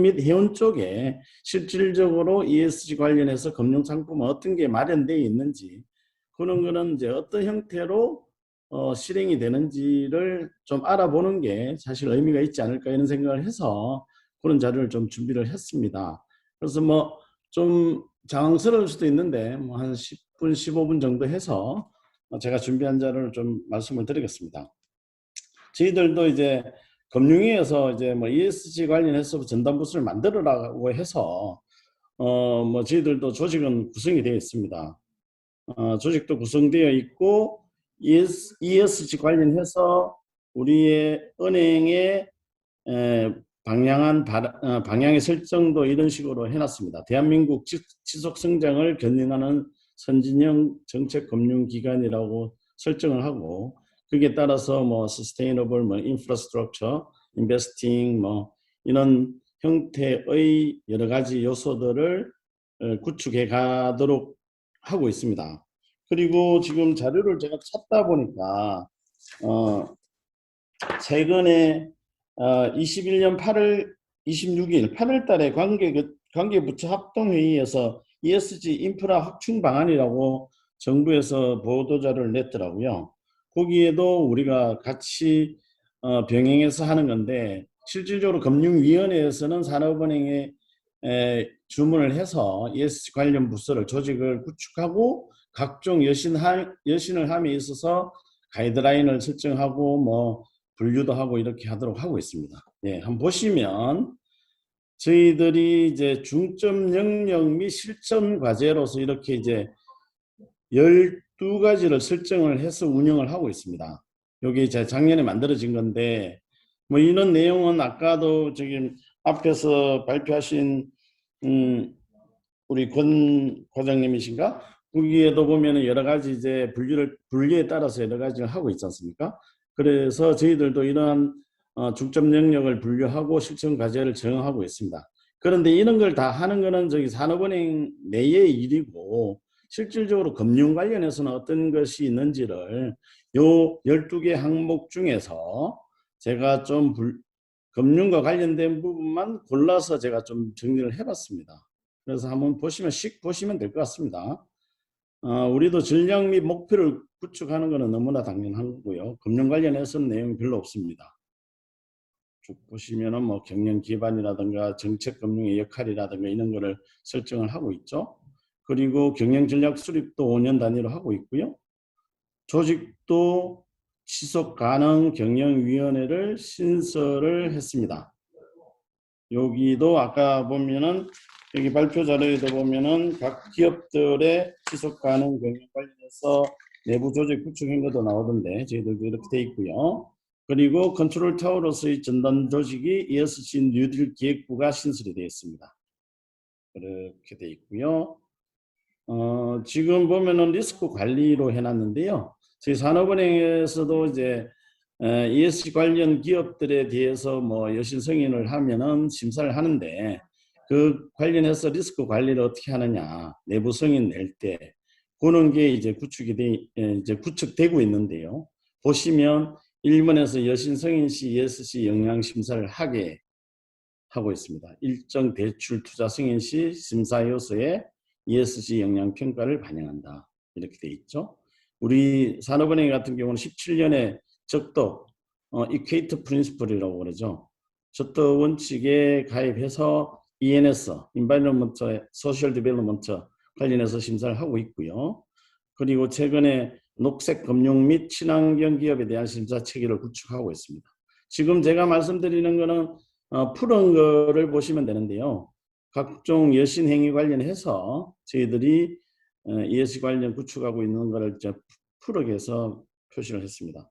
및 해운 쪽에 실질적으로 ESG 관련해서 금융상품 어떤 게 마련되어 있는지 그런 거는 이제 어떤 형태로 실행이 되는지를 좀 알아보는 게 사실 의미가 있지 않을까 이런 생각을 해서 그런 자료를 좀 준비를 했습니다. 그래서 뭐 좀 장황스러울 수도 있는데 뭐 한 10분, 15분 정도 해서 제가 준비한 자료를 좀 말씀을 드리겠습니다. 저희들도 이제 금융위에서 이제 뭐 ESG 관련해서 전담부서를 만들어라고 해서 뭐 저희들도 조직은 구성이 되어 있습니다. 조직도 구성되어 있고 ESG 관련해서 우리의 은행의 방향의 설정도 이런 식으로 해놨습니다. 대한민국 지속 성장을 견인하는 선진형 정책 금융기관이라고 설정을 하고 거기에 따라서 뭐 sustainable, 뭐 infrastructure, investing, 뭐 이런 형태의 여러 가지 요소들을 구축해 가도록 하고 있습니다. 그리고 지금 자료를 제가 찾다 보니까 최근에 21년 8월 26일 8월 달에 관계부처 합동회의에서 ESG 인프라 확충 방안이라고 정부에서 보도자료를 냈더라고요. 거기에도 우리가 같이 병행해서 하는 건데 실질적으로 금융위원회에서는 산업은행에 주문을 해서 ESG 관련 부서를 조직을 구축하고 각종 여신을 함에 있어서 가이드라인을 설정하고 뭐 분류도 하고 이렇게 하도록 하고 있습니다. 예, 한번 보시면 저희들이 이제 중점 영역 및 실천 과제로서 이렇게 이제 12가지를 설정을 해서 운영을 하고 있습니다. 여기 이제 작년에 만들어진 건데 뭐 이런 내용은 아까도 저기 앞에서 발표하신 우리 권 과장님이신가? 거기에도 보면은 여러 가지 이제 분류에 따라서 여러 가지를 하고 있지 않습니까? 그래서 저희들도 이러한 중점 영역을 분류하고 실천 과제를 정하고 있습니다. 그런데 이런 걸 다 하는 거는 저기 산업은행 내의 일이고 실질적으로 금융 관련해서는 어떤 것이 있는지를 요 12개 항목 중에서 제가 좀 금융과 관련된 부분만 골라서 제가 좀 정리를 해봤습니다. 그래서 한번 보시면 될 것 같습니다. 우리도 전략 및 목표를 구축하는 것은 너무나 당연한 거고요. 금융 관련해서는 내용이 별로 없습니다. 쭉 보시면은 뭐 경영 기반이라든가 정책 금융의 역할이라든가 이런 거를 설정을 하고 있죠. 그리고 경영 전략 수립도 5년 단위로 하고 있고요. 조직도 지속 가능 경영위원회를 신설을 했습니다. 여기도 아까 보면은 여기 발표 자료에도 보면은 각 기업들의 지속 가능 경영 관련해서 내부 조직 구축 행보도 나오던데 저희들도 이렇게 돼 있고요. 그리고 컨트롤 타워로서의 전담 조직이 ESG 뉴딜 기획부가 신설이 되어 있습니다. 이렇게 돼 있고요. 지금 보면은 리스크 관리로 해놨는데요. 저희 산업은행에서도 이제 ESG 관련 기업들에 대해서 뭐 여신 승인을 하면은 심사를 하는데 그 관련해서 리스크 관리를 어떻게 하느냐 내부 승인 낼 때 그런 게 이제 구축되고 있는데요. 보시면 1번에서 여신 승인 시 ESG 영향 심사를 하게 하고 있습니다. 일정 대출 투자 승인 시 심사 요소에 ESG 영향 평가를 반영한다. 이렇게 돼 있죠. 우리 산업은행 같은 경우는 17년에 적도 이퀘이터 프린시플이라고 그러죠. 적도 원칙에 가입해서 ENS, Environment, Social Development 관련해서 심사를 하고 있고요. 그리고 최근에 녹색 금융 및 친환경 기업에 대한 심사 체계를 구축하고 있습니다. 지금 제가 말씀드리는 거는 푸른 거를 보시면 되는데요. 각종 여신 행위 관련해서 저희들이 ESG 관련 구축하고 있는 거를 푸르게 해서 표시를 했습니다.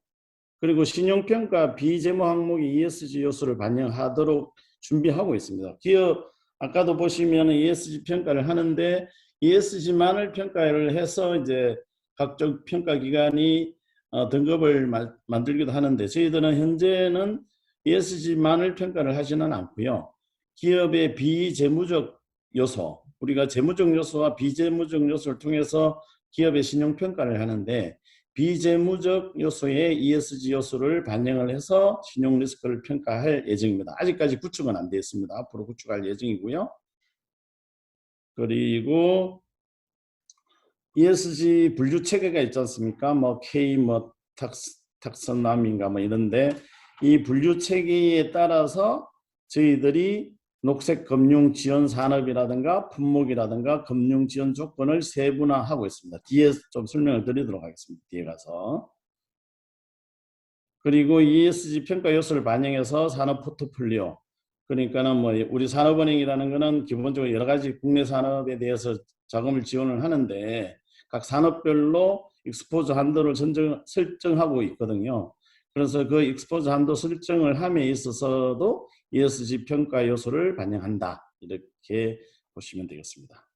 그리고 신용평가 비재무 항목의 ESG 요소를 반영하도록 준비하고 있습니다. 기업 아까도 보시면 ESG 평가를 하는데 ESG만을 평가를 해서 이제 각종 평가 기관이 등급을 만들기도 하는데 저희들은 현재는 ESG만을 평가를 하지는 않고요. 기업의 비재무적 요소, 우리가 재무적 요소와 비재무적 요소를 통해서 기업의 신용평가를 하는데 비재무적 요소의 ESG 요소를 반영을 해서 신용 리스크를 평가할 예정입니다. 아직까지 구축은 안 되어 있습니다. 앞으로 구축할 예정이고요. 그리고 ESG 분류 체계가 있지 않습니까? 뭐 K 뭐 탁선남인가 뭐 이런데 이 분류 체계에 따라서 저희들이 녹색 금융 지원 산업이라든가 품목이라든가 금융 지원 조건을 세분화하고 있습니다. 뒤에 좀 설명을 드리도록 하겠습니다. 뒤에 가서. 그리고 ESG 평가 요소를 반영해서 산업 포트폴리오, 그러니까는 뭐 우리 산업은행이라는 거는 기본적으로 여러 가지 국내 산업에 대해서 자금을 지원을 하는데 각 산업별로 익스포저 한도를 설정하고 있거든요. 그래서 그 익스포저 한도 설정을 함에 있어서도 ESG 평가 요소를 반영한다, 이렇게 보시면 되겠습니다.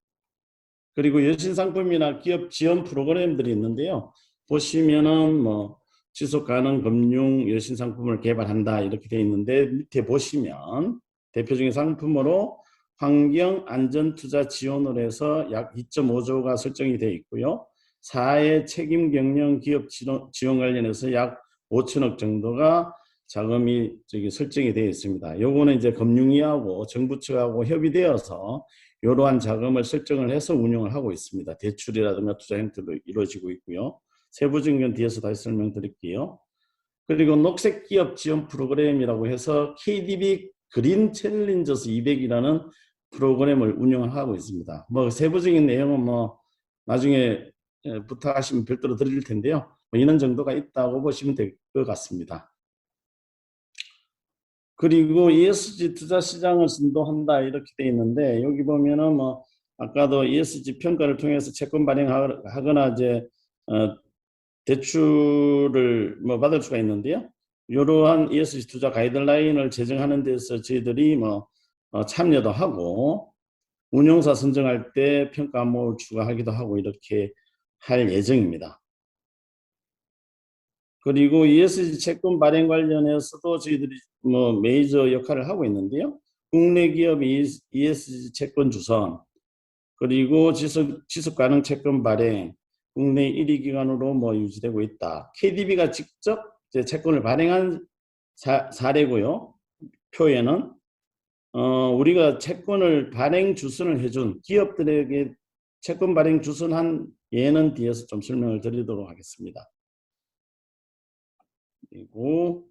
그리고 여신상품이나 기업 지원 프로그램들이 있는데요. 보시면은 뭐 지속가능 금융 여신상품을 개발한다 이렇게 되어 있는데 밑에 보시면 대표적인 상품으로 환경안전투자 지원을 해서 약 2.5조가 설정이 되어 있고요. 사회 책임 경영 기업 지원 관련해서 약 5천억 정도가 자금이 설정이 되어 있습니다. 요거는 이제 금융위하고 정부 측하고 협의되어서 이러한 자금을 설정을 해서 운영을 하고 있습니다. 대출이라든가 투자 형태로 이루어지고 있고요. 세부적인 건 뒤에서 다시 설명드릴게요. 그리고 녹색 기업 지원 프로그램이라고 해서 KDB 그린 챌린저스 200이라는 프로그램을 운영하고 있습니다. 뭐 세부적인 내용은 뭐 나중에 부탁하시면 별도로 드릴 텐데요. 뭐 이런 정도가 있다고 보시면 될 것 같습니다. 그리고 ESG 투자 시장을 선도한다 이렇게 되어 있는데 여기 보면은 뭐 아까도 ESG 평가를 통해서 채권 발행하거나 이제 대출을 뭐 받을 수가 있는데요. 이러한 ESG 투자 가이드라인을 제정하는 데서 저희들이 뭐 참여도 하고 운용사 선정할 때 평가 항목을 추가하기도 하고 이렇게 할 예정입니다. 그리고 ESG 채권 발행 관련해서도 저희들이 뭐 메이저 역할을 하고 있는데요. 국내 기업의 ESG 채권 주선, 그리고 지속 가능 채권 발행, 국내 1위 기관으로 뭐 유지되고 있다. KDB가 직접 채권을 발행한 사례고요. 표에는 우리가 채권을 발행 주선을 해준 기업들에게 채권 발행 주선한 예는 뒤에서 좀 설명을 드리도록 하겠습니다. 그리고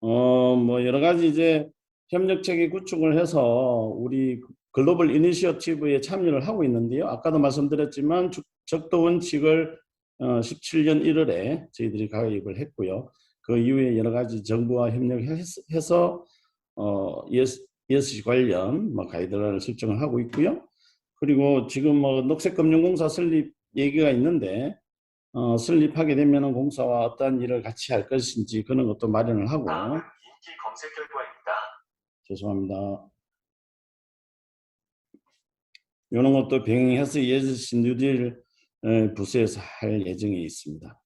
뭐 여러 가지 이제 협력 체계 구축을 해서 우리 글로벌 이니셔티브에 참여를 하고 있는데요. 아까도 말씀드렸지만 적도 원칙을 17년 1월에 저희들이 가입을 했고요. 그 이후에 여러 가지 정부와 협력해서 ESG 관련 뭐 가이드라인을 설정을 하고 있고요. 그리고 지금 뭐 녹색금융공사 설립 얘기가 있는데 설립하게 되면 공사와 어떤 일을 같이 할 것인지 그런 것도 마련을 하고. 인기 검색 결과입니다. 죄송합니다. 이런 것도 병행해서 ESG 뉴딜 부서에서 할 예정에 있습니다.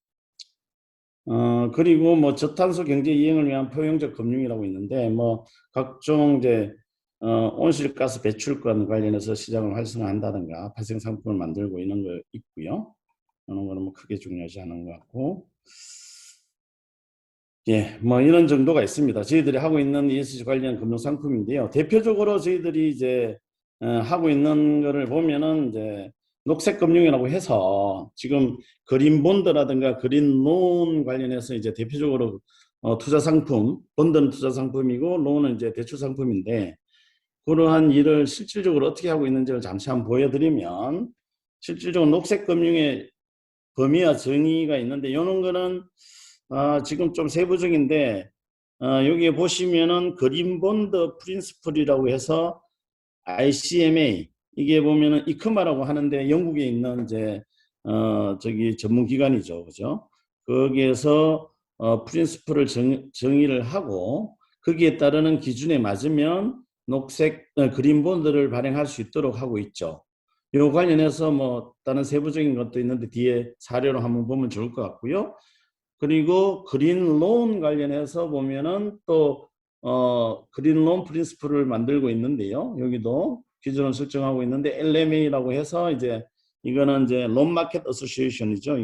그리고 뭐 저탄소 경제 이행을 위한 포용적 금융이라고 있는데 뭐 각종 이제 온실가스 배출권 관련해서 시장을 활성화한다든가 발생 상품을 만들고 이런 거 있고요. 이런 거는 뭐 크게 중요하지 않은 것 같고, 예, 뭐 이런 정도가 있습니다. 저희들이 하고 있는 ESG 관련 금융 상품인데요. 대표적으로 저희들이 이제 하고 있는 거를 보면은 이제 녹색 금융이라고 해서 지금 그린 본드라든가 그린 론 관련해서 이제 대표적으로 투자 상품, 본드는 투자 상품이고 론은 이제 대출 상품인데 그러한 일을 실질적으로 어떻게 하고 있는지를 잠시 한번 보여드리면 실질적으로 녹색 금융의 범위와 정의가 있는데 이런 거는 지금 좀 세부적인데 여기에 보시면은 그린 본드 프린시플이라고 해서 ICMA, 이게 보면은 이크마라고 하는데 영국에 있는 이제 저기 전문 기관이죠, 그죠? 거기에서 프린시플을 정의를 하고 거기에 따르는 기준에 맞으면 녹색 그린 본드를 발행할 수 있도록 하고 있죠. 이 관련해서 뭐 다른 세부적인 것도 있는데 뒤에 사료로 한번 보면 좋을 것 같고요. 그리고 그린 론 관련해서 보면은 또 그린 론 프린시플을 만들고 있는데요. 여기도 기준을 설정하고 있는데 LMA라고 해서 이제 이거는 이제 론 마켓 어소시에이션이죠.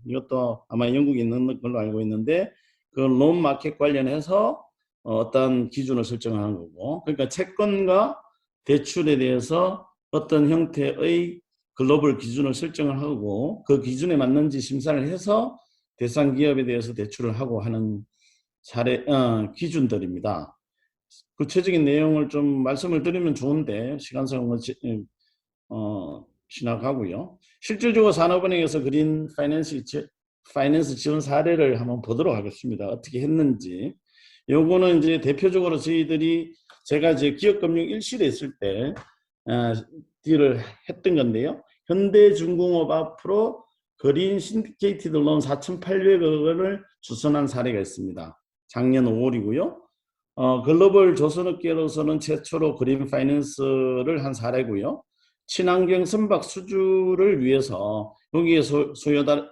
이것도 아마 영국에 있는 걸로 알고 있는데 그 론 마켓 관련해서 어떤 기준을 설정하는 거고, 그러니까 채권과 대출에 대해서 어떤 형태의 글로벌 기준을 설정을 하고 그 기준에 맞는지 심사를 해서 대상 기업에 대해서 대출을 하고 하는 기준들입니다. 구체적인 내용을 좀 말씀을 드리면 좋은데 시간상으로 지나가고요. 실질적으로 산업은행에서 그린 파이낸스 지원 사례를 한번 보도록 하겠습니다. 어떻게 했는지. 요거는 이제 대표적으로 제가 이제 기업금융 1실에 있을 때 딜을 했던 건데요. 현대중공업 앞으로 그린 신디케이티드 론 4,800억 원을 주선한 사례가 있습니다. 작년 5월이고요. 글로벌 조선업계로서는 최초로 그린 파이낸스를 한 사례고요. 친환경 선박 수주를 위해서 여기에 소요되는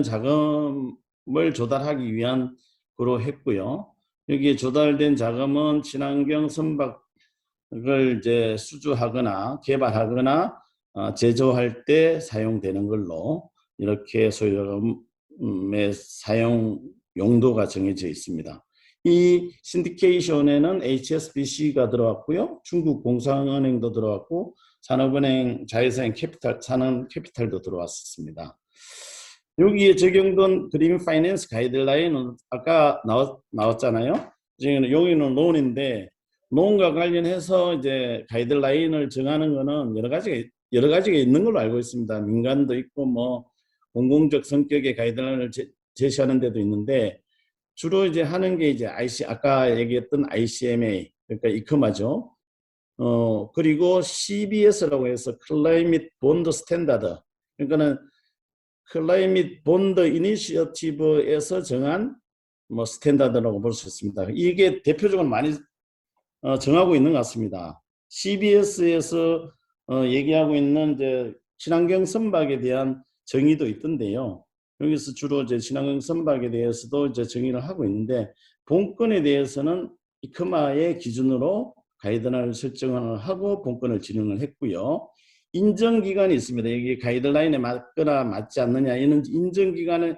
자금을 조달하기 위한 거로 했고요. 여기에 조달된 자금은 친환경 선박을 이제 수주하거나 개발하거나 제조할 때 사용되는 걸로 이렇게 소요자금의 사용 용도가 정해져 있습니다. 이 신디케이션에는 HSBC가 들어왔고요. 중국 공상은행도 들어왔고 산업은행 자회사인 산업 캐피탈도 들어왔습니다. 여기에 적용된 그린 파이낸스 가이드라인은 아까 나왔잖아요. 지금 여기는 론인데 론과 관련해서 이제 가이드라인을 정하는 거는 여러 가지가 있는 걸로 알고 있습니다. 민간도 있고 뭐 공공적 성격의 가이드라인을 제시하는 데도 있는데 주로 이제 하는 게 이제 아까 얘기했던 ICMA 그러니까 이크마죠. 그리고 CBS라고 해서 클라이밋 본드 스탠다드 그러니까는 클라이밋 본드 이니셔티브에서 정한 뭐 스탠다드라고 볼 수 있습니다. 이게 대표적으로 많이 정하고 있는 것 같습니다. CBS에서 얘기하고 있는 이제 친환경 선박에 대한 정의도 있던데요. 여기서 주로 이제 친환경 선박에 대해서도 이제 정의를 하고 있는데 본건에 대해서는 이크마의 기준으로 가이드라인을 설정을 하고 본건을 진행을 했고요. 인정기간이 있습니다. 여기 가이드라인에 맞거나 맞지 않느냐 이는 인정기간에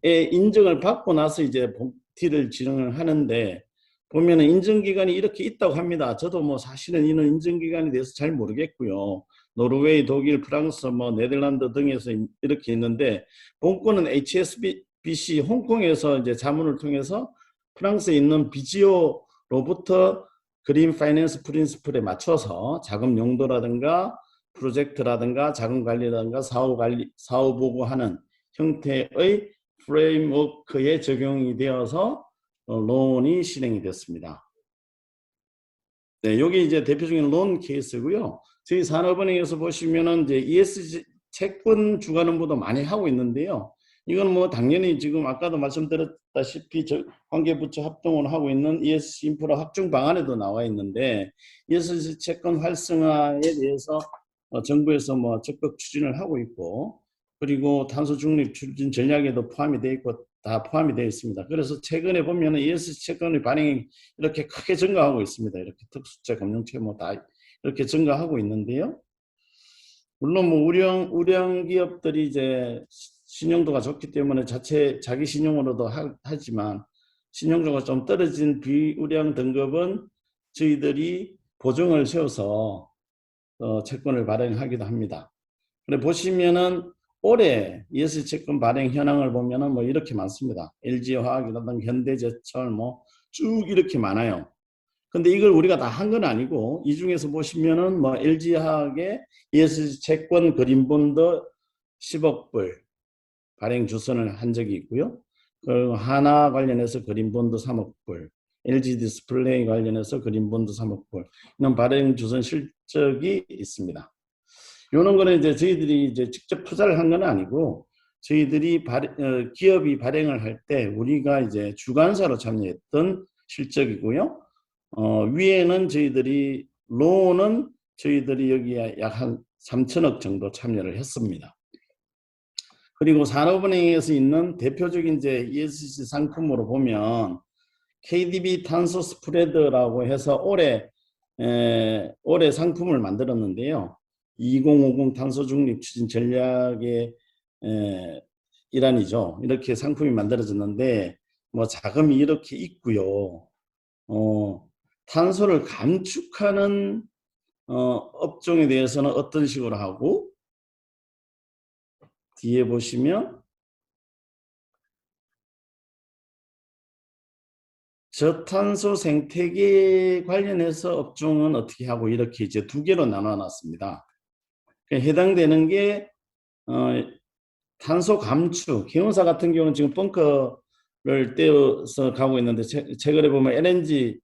인정을 받고 나서 이제 본티를 진행을 하는데 보면은 인정기간이 이렇게 있다고 합니다. 저도 뭐 사실은 이런 인정기간에 대해서 잘 모르겠고요. 노르웨이, 독일, 프랑스, 뭐 네덜란드 등에서 이렇게 있는데 본건은 HSBC 홍콩에서 이제 자문을 통해서 프랑스에 있는 비지오로부터 그린 파이낸스 프린시플에 맞춰서 자금 용도라든가 프로젝트라든가 자금 관리라든가 사후 보고하는 형태의 프레임워크에 적용이 되어서 론이 실행이 됐습니다. 네, 여기 이제 대표적인 론 케이스고요. 저희 산업은행에서 보시면은 이제 ESG 채권 주관업무도 많이 하고 있는데요. 이건 뭐 당연히 지금 아까도 말씀드렸다시피 관계부처 합동으로 하고 있는 ESG 인프라 확충 방안에도 나와 있는데 ESG 채권 활성화에 대해서 정부에서 뭐 적극 추진을 하고 있고 그리고 탄소 중립 추진 전략에도 포함이 되어 있고 다 포함이 되어 있습니다. 그래서 최근에 보면은 ESG 채권의 반응이 이렇게 크게 증가하고 있습니다. 이렇게 특수채, 금융채 뭐 다 이렇게 증가하고 있는데요. 물론 뭐 우량 기업들이 이제 신용도가 좋기 때문에 자기 신용으로도 하지만 신용도가 좀 떨어진 비우량 등급은 저희들이 보증을 세워서 채권을 발행하기도 합니다. 근데 보시면은 올해 ESG 채권 발행 현황을 보면은 뭐 이렇게 많습니다. LG화학이라든가 현대제철 뭐 쭉 이렇게 많아요. 근데 이걸 우리가 다 한 건 아니고 이 중에서 보시면은 뭐 LG화학의 ESG 채권 그린본드 10억 불 발행 주선을 한 적이 있고요. 그리고 하나 관련해서 그린본드 3억 불, LG 디스플레이 관련해서 그린본드 3억 불 이런 발행 주선 실적이 있습니다. 이런 거는 이제 저희들이 이제 직접 투자를 한 건 아니고 저희들이 기업이 발행을 할 때 우리가 이제 주관사로 참여했던 실적이고요. 위에는 저희들이 론은 저희들이 여기에 약 한 3천억 정도 참여를 했습니다. 그리고 산업은행에서 있는 대표적인 이제 ESG 상품으로 보면 KDB 탄소 스프레드라고 해서 올해 상품을 만들었는데요. 2050 탄소 중립 추진 전략의 일환이죠. 이렇게 상품이 만들어졌는데 뭐 자금이 이렇게 있고요. 탄소를 감축하는 업종에 대해서는 어떤 식으로 하고, 뒤에 보시면 저탄소 생태계 관련해서 업종은 어떻게 하고, 이렇게 이제 두 개로 나눠 놨습니다. 해당되는 게 탄소 감축, 해운사 같은 경우는 지금 벙커를 떼어서 가고 있는데 최근에 보면 LNG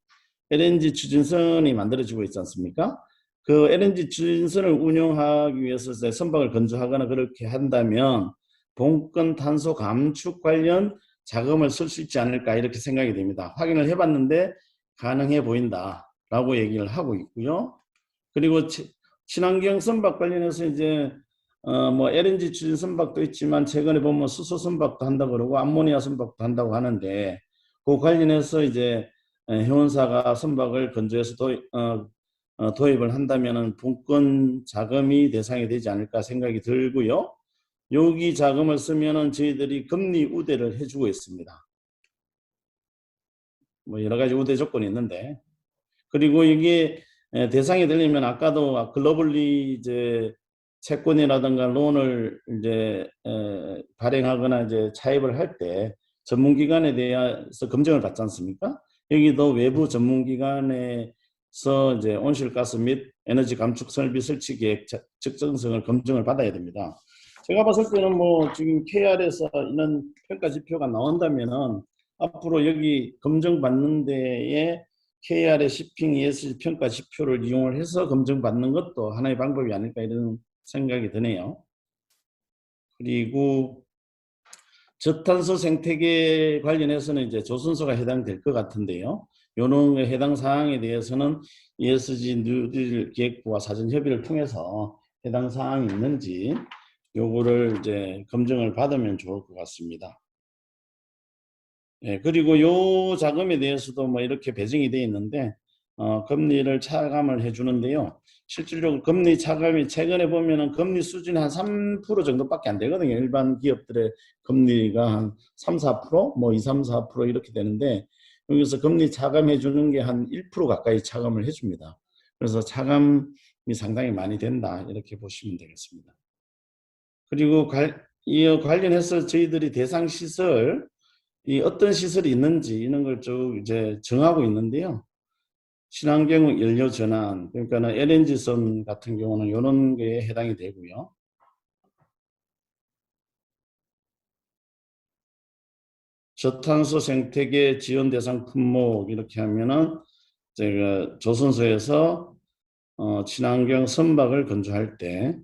추진선이 만들어지고 있지 않습니까? 그 LNG 추진선을 운영하기 위해서 선박을 건조하거나 그렇게 한다면 본건 탄소 감축 관련 자금을 쓸 수 있지 않을까, 이렇게 생각이 됩니다. 확인을 해봤는데 가능해 보인다라고 얘기를 하고 있고요. 그리고 친환경 선박 관련해서 이제 뭐 LNG 추진 선박도 있지만 최근에 보면 수소 선박도 한다고 그러고 암모니아 선박도 한다고 하는데, 그 관련해서 이제 해운사가 선박을 건조해서 도입을 한다면은 본건 자금이 대상이 되지 않을까 생각이 들고요. 여기 자금을 쓰면은 저희들이 금리 우대를 해주고 있습니다. 뭐 여러 가지 우대 조건이 있는데, 그리고 이게 대상이 되려면 아까도 글로벌리 이제 채권이라든가 론을 이제 발행하거나 이제 차입을 할 때 전문기관에 대해서 검증을 받지 않습니까? 여기도 외부 전문기관에서 이제 온실가스 및 에너지 감축 설비 설치 계획 적정성을 검증을 받아야 됩니다. 제가 봤을 때는 뭐 지금 KR에서 이런 평가 지표가 나온다면은 앞으로 여기 검증받는 데에 KR의 시핑 ESG 평가 지표를 이용을 해서 검증받는 것도 하나의 방법이 아닐까, 이런 생각이 드네요. 그리고 저탄소 생태계 관련해서는 이제 조선소가 해당될 것 같은데요. 이런 해당 사항에 대해서는 ESG 뉴딜 기획부와 사전 협의를 통해서 해당 사항이 있는지 요거를 이제 검증을 받으면 좋을 것 같습니다. 그리고 요 자금에 대해서도 뭐 이렇게 배정이 되어 있는데 금리를 차감을 해주는데요. 실질적으로 금리 차감이 최근에 보면은 금리 수준이 한 3% 정도밖에 안 되거든요. 일반 기업들의 금리가 한 3, 4%, 뭐 2, 3, 4% 이렇게 되는데, 여기서 금리 차감해 주는 게 한 1% 가까이 차감을 해줍니다. 그래서 차감이 상당히 많이 된다, 이렇게 보시면 되겠습니다. 그리고 이와 관련해서 저희들이 대상 시설, 어떤 시설이 있는지 이런 걸 쭉 이제 정하고 있는데요. 친환경 연료 전환, 그러니까 LNG선 같은 경우는 이런 게 해당이 되고요. 저탄소 생태계 지원 대상 품목 이렇게 하면은 제가 조선소에서 친환경 선박을 건조할 때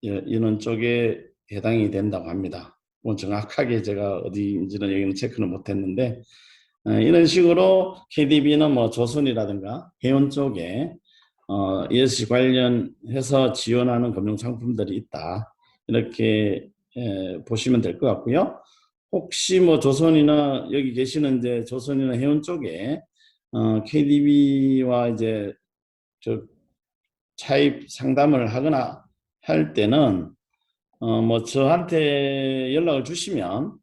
이런 쪽에 해당이 된다고 합니다. 뭐 정확하게 제가 어디인지는 여기는 체크는 못했는데, 이런 식으로 KDB는 뭐 조선이라든가 해운 쪽에 ESG 관련해서 지원하는 금융 상품들이 있다, 이렇게 보시면 될 것 같고요. 혹시 뭐 조선이나 여기 계시는 이제 조선이나 해운 쪽에 KDB와 이제 차입 상담을 하거나 할 때는 뭐 저한테 연락을 주시면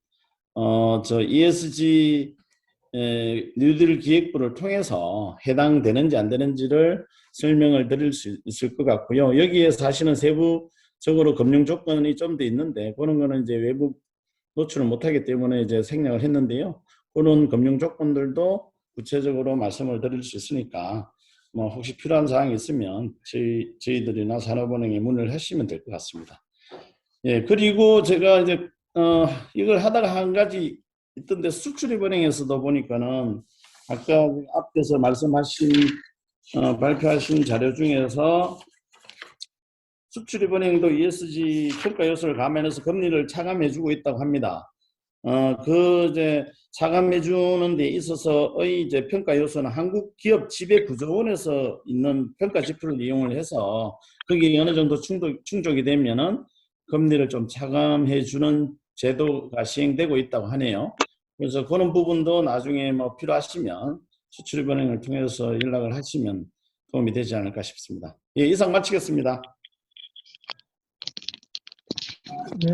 저 ESG 뉴딜 기획부를 통해서 해당되는지 안 되는지를 설명을 드릴 수 있을 것 같고요. 여기에 사실은 세부적으로 금융 조건이 좀 더 있는데, 그런 거는 이제 외부 노출을 못하기 때문에 이제 생략을 했는데요. 그런 금융 조건들도 구체적으로 말씀을 드릴 수 있으니까 뭐 혹시 필요한 사항이 있으면 저희들이나 산업은행에 문의를 하시면 될 것 같습니다. 예, 그리고 제가 이제 이걸 하다가 한 가지 있던데, 수출입은행에서도 보니까는 아까 앞에서 말씀하신 발표하신 자료 중에서 수출입은행도 ESG 평가 요소를 감안해서 금리를 차감해주고 있다고 합니다. 그 이제 차감해주는 데 있어서의 이제 평가 요소는 한국 기업 지배구조원에서 있는 평가 지표를 이용을 해서 거기에 어느 정도 충족이 되면은 금리를 좀 차감해주는 제도가 시행되고 있다고 하네요. 그래서 그런 부분도 나중에 뭐 필요하시면 수출입은행을 통해서 연락을 하시면 도움이 되지 않을까 싶습니다. 예, 이상 마치겠습니다. 네,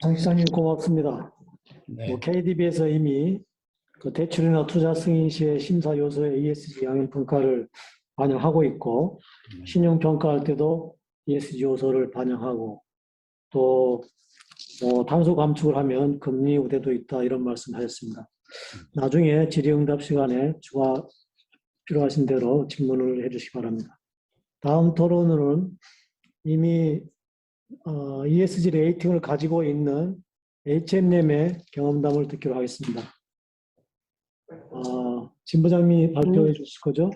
장 시장님 고맙습니다. 네. KDB에서 이미 그 대출이나 투자 승인 시의 심사 요소의 ESG 영향 평가를 반영하고 있고, 신용 평가할 때도 ESG 요소를 반영하고, 또 탄소 감축을 하면 금리 우대도 있다 이런 말씀하셨습니다. 나중에 질의응답 시간에 추가 필요하신 대로 질문을 해주시기 바랍니다. 다음 토론은 이미 ESG 레이팅을 가지고 있는 HM님의 경험담을 듣기로 하겠습니다. 진 부장님이 발표해 주실 거죠?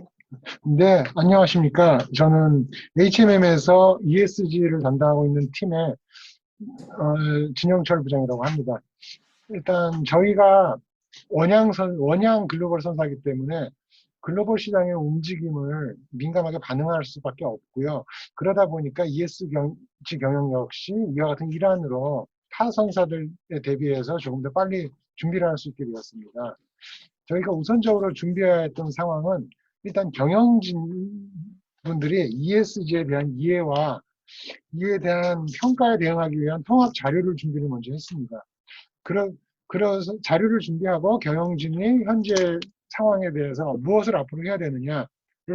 네, 안녕하십니까. 저는 HMM에서 ESG를 담당하고 있는 팀의 진영철 부장이라고 합니다. 일단 저희가 원양 글로벌 선사이기 때문에 글로벌 시장의 움직임을 민감하게 반응할 수밖에 없고요. 그러다 보니까 ESG 경영 역시 이와 같은 일환으로 타 선사들에 대비해서 조금 더 빨리 준비를 할 수 있게 되었습니다. 저희가 우선적으로 준비해야 했던 상황은 일단 경영진 분들이 ESG에 대한 이해와 이에 대한 평가에 대응하기 위한 통합 자료를 준비를 먼저 했습니다. 그래서 자료를 준비하고 경영진이 현재 상황에 대해서 무엇을 앞으로 해야 되느냐를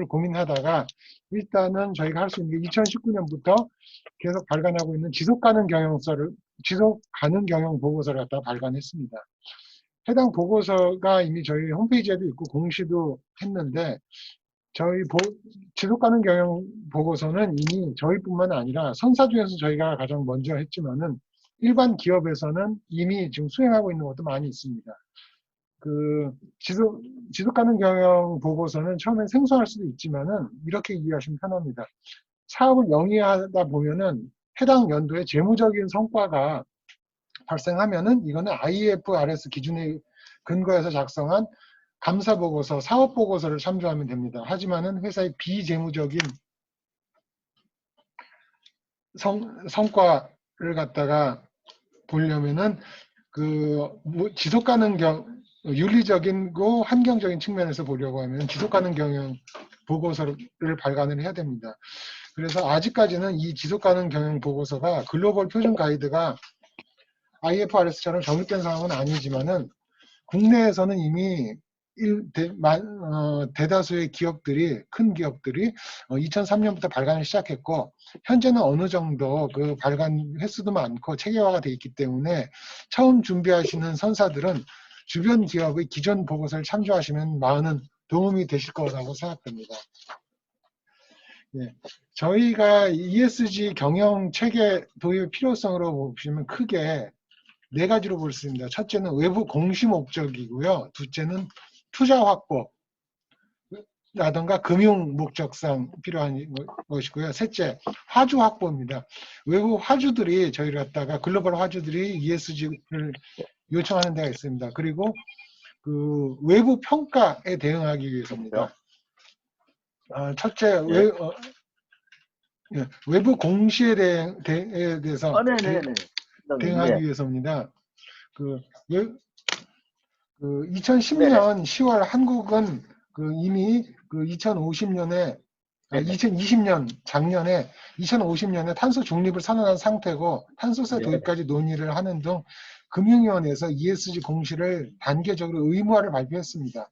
고민하다가 일단은 저희가 할 수 있는 게 2019년부터 계속 발간하고 있는 지속 가능 경영 보고서를 갖다가 발간했습니다. 해당 보고서가 이미 저희 홈페이지에도 있고 공시도 했는데 저희 지속 가능 경영 보고서는 이미 저희뿐만 아니라 선사 중에서 저희가 가장 먼저 했지만은 일반 기업에서는 이미 지금 수행하고 있는 것도 많이 있습니다. 그 지속 가능 경영 보고서는 처음엔 생소할 수도 있지만은 이렇게 이해하시면 편합니다. 사업을 영위하다 보면은 해당 연도에 재무적인 성과가 발생하면은 이거는 IFRS 기준에 근거해서 작성한 감사 보고서, 사업 보고서를 참조하면 됩니다. 하지만은 회사의 비재무적인 성과를 갖다가 보려면은 그 지속 가능 윤리적인고 환경적인 측면에서 보려고 하면 지속 가능 경영 보고서를 발간을 해야 됩니다. 그래서 아직까지는 이 지속 가능 경영 보고서가 글로벌 표준 가이드가 IFRS처럼 정립된 상황은 아니지만은 국내에서는 이미 대다수의 기업들이, 큰 기업들이 2003년부터 발간을 시작했고, 현재는 어느 정도 그 발간 횟수도 많고 체계화가 돼 있기 때문에 처음 준비하시는 선사들은 주변 기업의 기존 보고서를 참조하시면 많은 도움이 되실 거라고 생각됩니다. 네. 저희가 ESG 경영 체계 도입 필요성으로 보시면 크게 네 가지로 볼 수 있습니다. 첫째는 외부 공시 목적이고요. 둘째는 투자 확보라든가 금융 목적상 필요한 것이고요. 셋째, 화주 확보입니다. 외부 화주들이 저희를 갖다가 글로벌 화주들이 ESG를 요청하는 데가 있습니다. 그리고 그 외부 평가에 대응하기 위해서입니다. 첫째, 외부 공시에 대해서 대응하기 위해서입니다. 2010년 10월 한국은 이미 2020년에 작년에 2050년에 탄소 중립을 선언한 상태고 탄소세 도입까지 논의를 하는 등 금융위원회에서 ESG 공시를 단계적으로 의무화를 발표했습니다.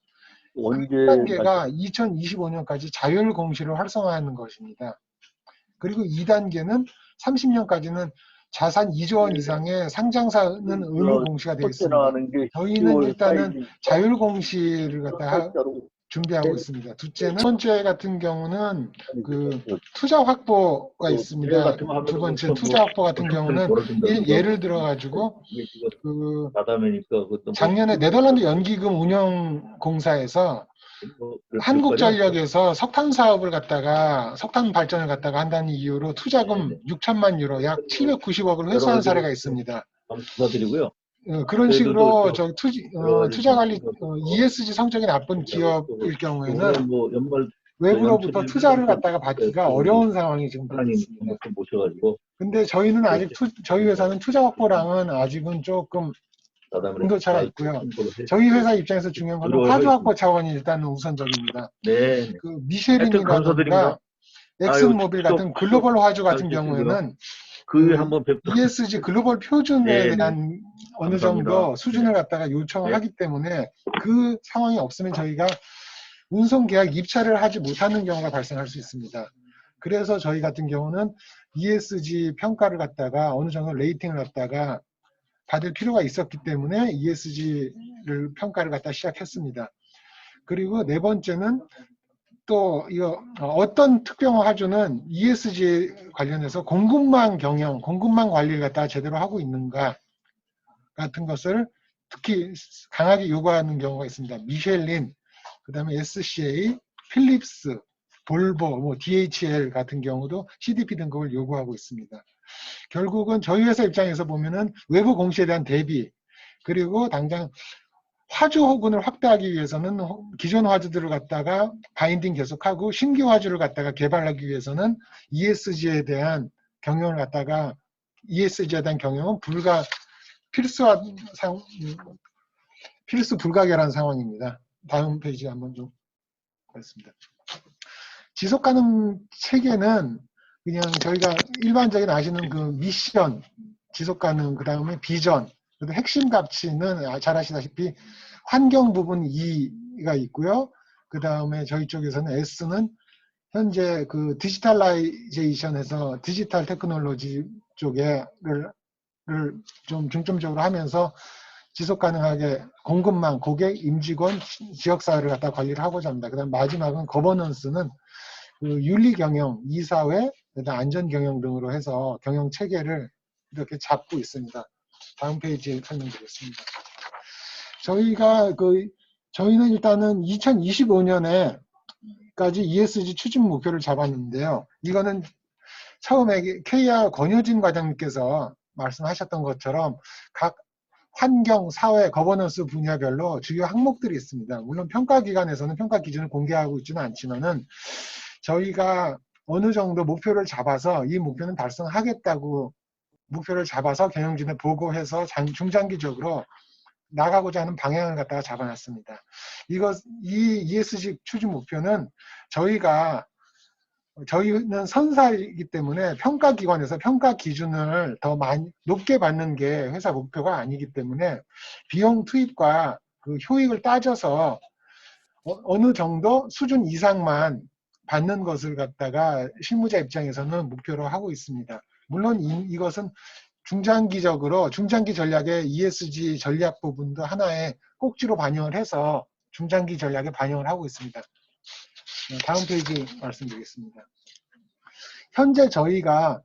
1단계가 2025년까지 자율 공시를 활성화하는 것입니다. 그리고 2단계는 30년까지는 자산 2조 원 이상의 상장사는 의무 공시가 되어 있습니다. 저희는 일단은 자율 공시를 갖다 준비하고 있습니다. 두 번째 같은 경우는 그 투자 확보가 있습니다. 두 번째 투자 확보 같은 경우는 예를 들어 가지고 그 작년에 네덜란드 연기금 운영공사에서 한국전력에서 석탄 사업을 갖다가 석탄 발전을 갖다가 한다는 이유로 투자금 6천만 유로 약 790억을 회수한 사례가 있습니다. 감사드리고요. 그런 저희도 식으로 좀 투자 관리 ESG 성적이 나쁜 기업일 경우에는 뭐 연말 외부로부터 투자를 갖다가 받기가 어려운 상황이 지금 되고 있습니다. 좀 모셔가지고 근데 저희는 아직 저희 회사는 투자 확보량은 아직은 조금 온도차가 있고요. 저희 회사 입장에서 중요한 건 화주 확보 차원이 일단 우선적입니다. 네. 그 하여튼 미쉐린이라든가 감사드립니다. 엑슨모빌 아유, 같은 글로벌 화주 같은 아유, 경우에는 그 한번 뵙도록 ESG 글로벌 표준에 네, 대한 어느 감사합니다. 정도 수준을 갖다가 요청을 네. 하기 때문에 그 상황이 없으면 저희가 운송 계약 입찰을 하지 못하는 경우가 발생할 수 있습니다. 그래서 저희 같은 경우는 ESG 평가를 갖다가 어느 정도 레이팅을 갖다가 받을 필요가 있었기 때문에 ESG를 평가를 갖다 시작했습니다. 그리고 네 번째는 또 이거 어떤 특정 화주는 ESG 관련해서 공급망 경영, 공급망 관리를 갖다가 제대로 하고 있는가 같은 것을 특히 강하게 요구하는 경우가 있습니다. 미쉐린, 그다음에 SCA, 필립스, 볼보, 뭐 DHL 같은 경우도 CDP 등급을 요구하고 있습니다. 결국은 저희 회사 입장에서 보면은 외부 공시에 대한 대비, 그리고 당장 화주 호군을 확대하기 위해서는 기존 화주들을 갖다가 바인딩 계속하고 신규 화주를 갖다가 개발하기 위해서는 ESG에 대한 경영을 갖다가 ESG에 대한 경영은 필수 불가결한 상황입니다. 다음 페이지 한번 좀 보겠습니다. 지속 가능 체계는 그냥 저희가 일반적인 아시는 그 미션, 지속 가능, 그 다음에 비전, 그리고 핵심 가치는 잘 아시다시피 환경 부분 E가 있고요. 그 다음에 저희 쪽에서는 S는 현재 그 디지털라이제이션에서 디지털 테크놀로지 쪽에를 좀 중점적으로 하면서 지속 가능하게 공급망, 고객, 임직원, 지역사회를 갖다 관리를 하고자 합니다. 그 다음 마지막은 거버넌스는 그 윤리 경영, 이사회, 그다음 안전 경영 등으로 해서 경영 체계를 이렇게 잡고 있습니다. 다음 페이지에 설명드리겠습니다. 저희는 일단은 2025년에까지 ESG 추진 목표를 잡았는데요. 이거는 처음에 KR 권효진 과장님께서 말씀하셨던 것처럼 각 환경, 사회, 거버넌스 분야별로 주요 항목들이 있습니다. 물론 평가기관에서는 평가 기준을 공개하고 있지는 않지만은 저희가 어느 정도 목표를 잡아서 이 목표는 달성하겠다고 목표를 잡아서 경영진에 보고해서 중장기적으로 나가고자 하는 방향을 갖다가 잡아놨습니다. 이 ESG 추진 목표는 저희는 선사이기 때문에 평가기관에서 평가 기준을 더 많이 높게 받는 게 회사 목표가 아니기 때문에 비용 투입과 그 효익을 따져서 어느 정도 수준 이상만 받는 것을 갖다가 실무자 입장에서는 목표로 하고 있습니다. 물론 이것은 중장기 전략의 ESG 전략 부분도 하나의 꼭지로 반영을 해서 중장기 전략에 반영을 하고 있습니다. 다음 페이지 말씀드리겠습니다. 현재 저희가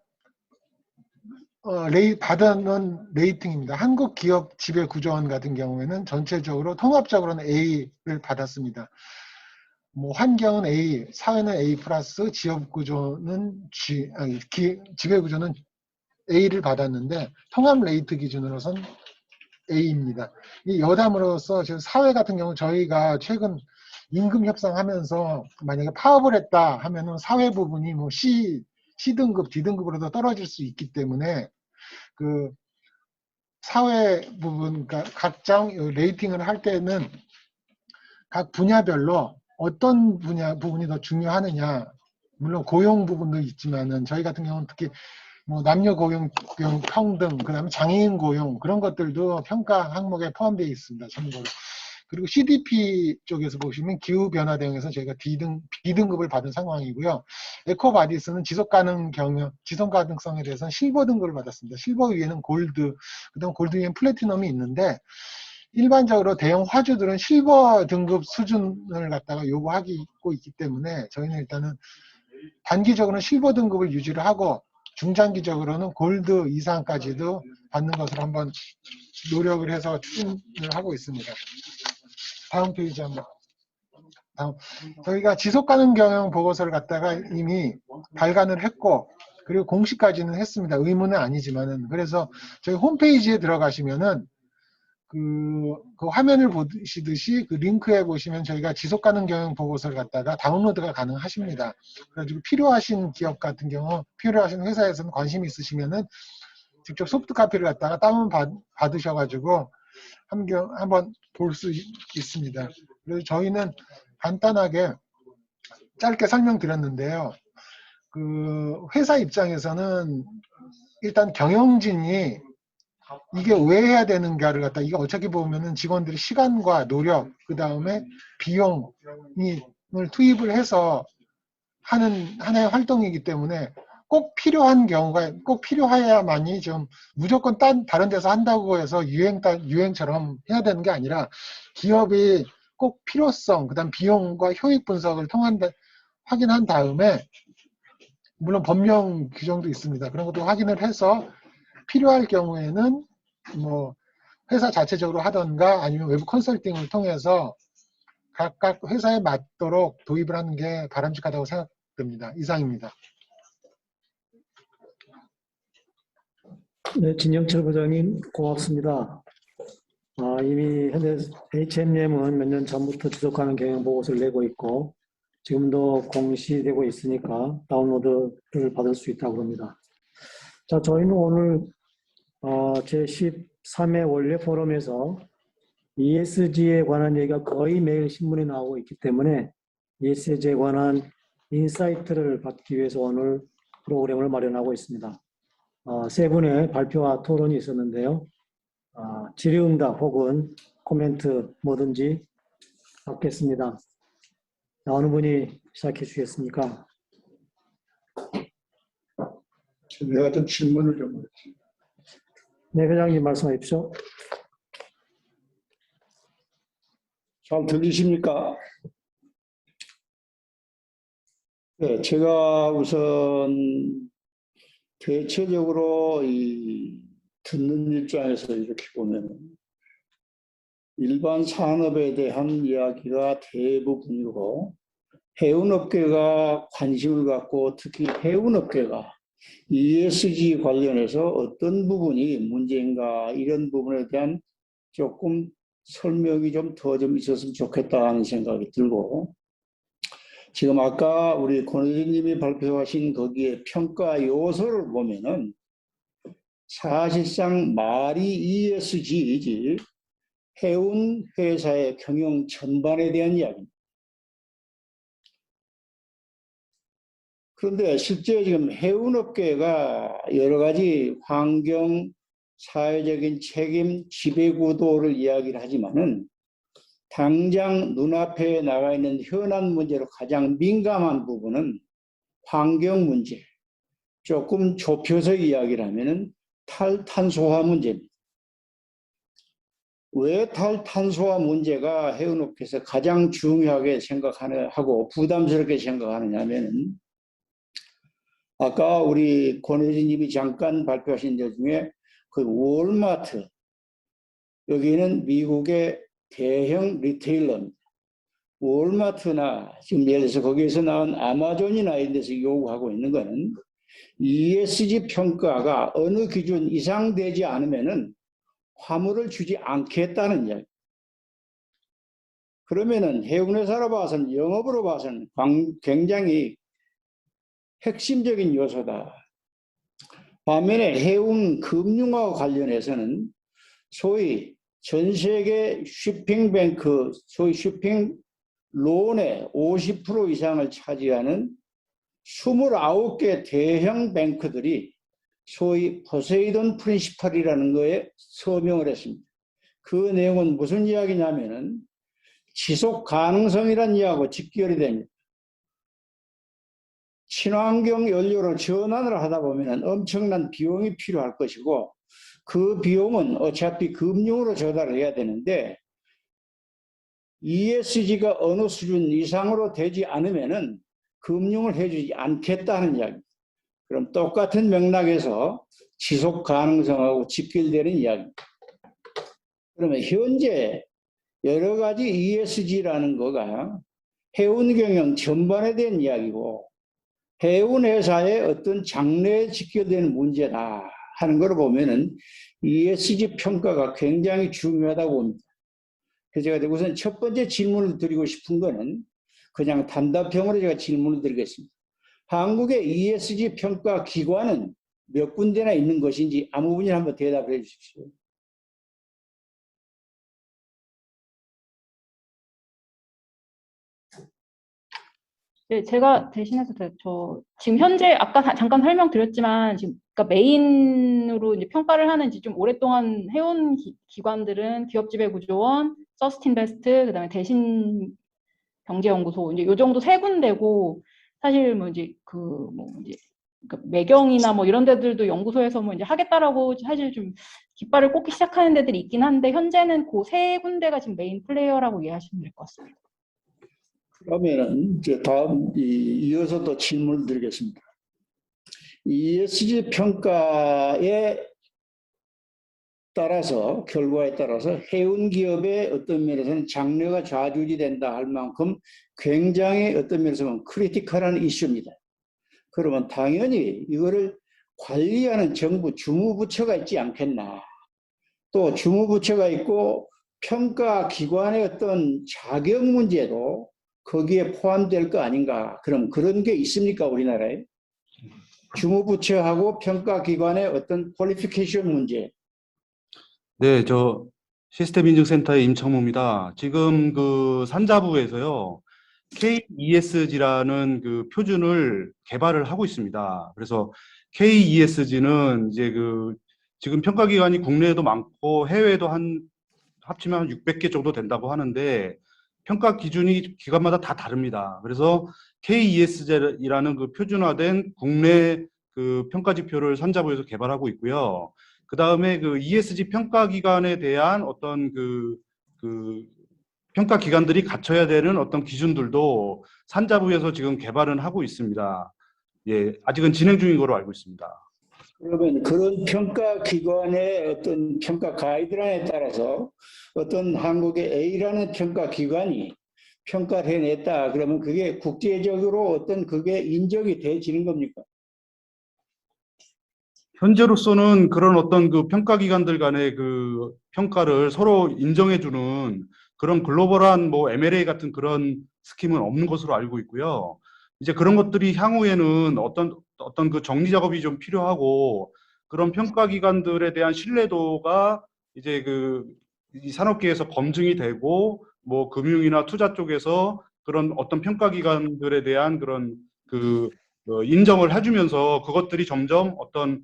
받은 레이팅입니다. 한국기업지배구조원 같은 경우에는 전체적으로 통합적으로는 A를 받았습니다. 뭐 환경은 A, 사회는 A 플러스 지역구조는 지배구조는 A를 받았는데 통합 레이트 기준으로선 A입니다. 이 여담으로서 지금 사회 같은 경우 저희가 최근 임금 협상하면서 만약에 파업을 했다 하면은 사회 부분이 뭐 C등급, D등급으로도 떨어질 수 있기 때문에 그 사회 부분, 그러니까 각종 레이팅을 할 때는 각 분야별로 어떤 부분이 더 중요하느냐, 물론 고용 부분도 있지만은 저희 같은 경우는 특히 뭐 남녀 고용 평등, 그다음에 장애인 고용 그런 것들도 평가 항목에 포함되어 있습니다. 참고로. 그리고 CDP 쪽에서 보시면 기후 변화 대응에서 저희가 B등급을 받은 상황이고요. 에코바디스는 지속 가능성에 대해서는 실버 등급을 받았습니다. 실버 위에는 골드, 그다음 골드 위에는 플래티넘이 있는데 일반적으로 대형 화주들은 실버 등급 수준을 갖다가 요구하고 있기 때문에 저희는 일단은 단기적으로는 실버 등급을 유지를 하고 중장기적으로는 골드 이상까지도 받는 것을 한번 노력을 해서 추진을 하고 있습니다. 다음 페이지 한번. 저희가 지속 가능 경영 보고서를 갖다가 이미 발간을 했고, 그리고 공시까지는 했습니다. 의무는 아니지만은. 그래서 저희 홈페이지에 들어가시면은 그 화면을 보시듯이 그 링크에 보시면 저희가 지속 가능 경영 보고서를 갖다가 다운로드가 가능하십니다. 그래가지고 필요하신 기업 같은 경우, 필요하신 회사에서는 관심이 있으시면은 직접 소프트 카피를 갖다가 다운 받으셔가지고 한번 볼 수 있습니다. 그래서 저희는 간단하게 짧게 설명드렸는데요. 그 회사 입장에서는 일단 경영진이 이게 왜 해야 되는가를 갖다 이게 어떻게 보면은 직원들의 시간과 노력, 그 다음에 비용을 투입을 해서 하는 하나의 활동이기 때문에 꼭 필요한 경우가 꼭 필요해야만이 좀 무조건 다른 데서 한다고 해서 유행처럼 해야 되는 게 아니라 기업이 꼭 필요성, 그다음 비용과 효익 분석을 확인한 다음에 물론 법령 규정도 있습니다. 그런 것도 확인을 해서 필요할 경우에는 뭐 회사 자체적으로 하던가 아니면 외부 컨설팅을 통해서 각각 회사에 맞도록 도입을 하는 게 바람직하다고 생각됩니다. 이상입니다. 네, 진영철 부장님 고맙습니다. 이미 현재 HMM은 몇 년 전부터 지속가능 경영 보고서를 내고 있고 지금도 공시되고 있으니까 다운로드를 받을 수 있다고 합니다. 자, 저희는 오늘 제13회 원래 포럼에서 ESG에 관한 얘기가 거의 매일 신문에 나오고 있기 때문에 ESG에 관한 인사이트를 받기 위해서 오늘 프로그램을 마련하고 있습니다. 세 분의 발표와 토론이 있었는데요. 질의응답 혹은 코멘트 뭐든지 받겠습니다. 어느 분이 시작해 주시겠습니까? 내가 좀 질문을 좀 하겠습니다. 네, 회장님 말씀하십시오. 잘 들리십니까? 네, 제가 우선 대체적으로 듣는 입장에서 이렇게 보면 일반 산업에 대한 이야기가 대부분이고 해운업계가 관심을 갖고 특히 해운업계가 ESG 관련해서 어떤 부분이 문제인가 이런 부분에 대한 조금 설명이 좀 더 있었으면 좋겠다는 생각이 들고 지금 아까 우리 권의진님이 발표하신 거기에 평가 요소를 보면은 사실상 말이 ESG이지 해운 회사의 경영 전반에 대한 이야기입니다. 그런데 실제 지금 해운업계가 여러 가지 환경, 사회적인 책임, 지배구도를 이야기를 하지만은 당장 눈앞에 나가 있는 현안 문제로 가장 민감한 부분은 환경 문제. 조금 좁혀서 이야기를 하면은 탈탄소화 문제입니다. 왜 탈탄소화 문제가 해운업계에서 가장 중요하게 생각하고 부담스럽게 생각하느냐 하면은 아까 우리 권혜진님이 잠깐 발표하신 것 중에 그 월마트 여기는 미국의 대형 리테일러입니다. 월마트나 지금 예를 들어서 거기에서 나온 아마존이나 이런 데서 요구하고 있는 거는 ESG 평가가 어느 기준 이상 되지 않으면은 화물을 주지 않겠다는 이야기. 그러면은 해운회사로 봐서는 영업으로 봐서는 굉장히 핵심적인 요소다. 반면에 해운 금융과 관련해서는 소위 전 세계 쇼핑뱅크, 소위 쇼핑론의 50% 이상을 차지하는 29개 대형 뱅크들이 소위 포세이돈 프린시펄이라는 거에 서명을 했습니다. 그 내용은 무슨 이야기냐면은 지속 가능성이라는 이야기하고 직결이 됩니다. 친환경 연료로 전환을 하다 보면 엄청난 비용이 필요할 것이고 그 비용은 어차피 금융으로 조달을 해야 되는데 ESG가 어느 수준 이상으로 되지 않으면은 금융을 해주지 않겠다는 이야기입니다. 그럼 똑같은 맥락에서 지속 가능성하고 직결되는 이야기입니다. 그러면 현재 여러 가지 ESG라는 거가 해운 경영 전반에 대한 이야기고 해운 회사의 어떤 장래에 직결되는 문제다 하는 걸 보면은 ESG 평가가 굉장히 중요하다고 봅니다. 그래서 제가 우선 첫 번째 질문을 드리고 싶은 거는 그냥 단답형으로 제가 질문을 드리겠습니다. 한국의 ESG 평가 기관은 몇 군데나 있는 것인지 아무 분이 한번 대답을 해 주십시오. 네, 제가 대신해서 저 지금 현재 아까 잠깐 설명드렸지만 지금 그러니까 메인으로 이제 평가를 하는 지 좀 오랫동안 해온 기관들은 기업지배구조원, 서스틴베스트, 그다음에 대신경제연구소 이제 요 정도 세 군데고 사실 뭐 이제 이제 그러니까 매경이나 뭐 이런 데들도 연구소에서 뭐 이제 하겠다라고 사실 좀 깃발을 꽂기 시작하는 데들이 있긴 한데 현재는 그 세 군데가 지금 메인 플레이어라고 이해하시면 될 것 같습니다. 그러면은 이제 다음 이어서 또 질문을 드리겠습니다. ESG 평가에 따라서 결과에 따라서 해운 기업의 어떤 면에서는 장래가 좌지우지된다 할 만큼 굉장히 어떤 면에서 보면 크리티컬한 이슈입니다. 그러면 당연히 이거를 관리하는 정부 주무부처가 있지 않겠나. 또 주무부처가 있고 평가기관의 어떤 자격 문제도 거기에 포함될 거 아닌가. 그럼 그런 게 있습니까, 우리나라에? 주무부처하고 평가기관의 어떤 퀄리피케이션 문제. 네, 저 시스템 인증센터의 임청무입니다. 지금 그 산자부에서요, KESG라는 그 표준을 개발을 하고 있습니다. 그래서 KESG는 이제 그 지금 평가기관이 국내에도 많고 해외에도 합치면 한 600개 정도 된다고 하는데 평가 기준이 기관마다 다 다릅니다. 그래서 KESG라는 그 표준화된 국내 그 평가 지표를 산자부에서 개발하고 있고요. 그 다음에 그 ESG 평가 기관에 대한 어떤 그 평가 기관들이 갖춰야 되는 어떤 기준들도 산자부에서 지금 개발은 하고 있습니다. 예, 아직은 진행 중인 거로 알고 있습니다. 그러면 그런 평가기관의 어떤 평가 가이드라인에 따라서 어떤 한국의 A라는 평가기관이 평가를 해냈다. 그러면 그게 국제적으로 어떤 그게 인정이 되지는 겁니까? 현재로서는 그런 어떤 그 평가 기관들 간의 그 평가를 서로 인정해주는 그런 글로벌한 뭐 MLA 같은 그런 스킴은 없는 것으로 알고 있고요. 이제 그런 것들이 향후에는 어떤 그 정리 작업이 좀 필요하고 그런 평가 기관들에 대한 신뢰도가 이제 이 산업계에서 검증이 되고 뭐 금융이나 투자 쪽에서 그런 어떤 평가 기관들에 대한 그런 인정을 해주면서 그것들이 점점 어떤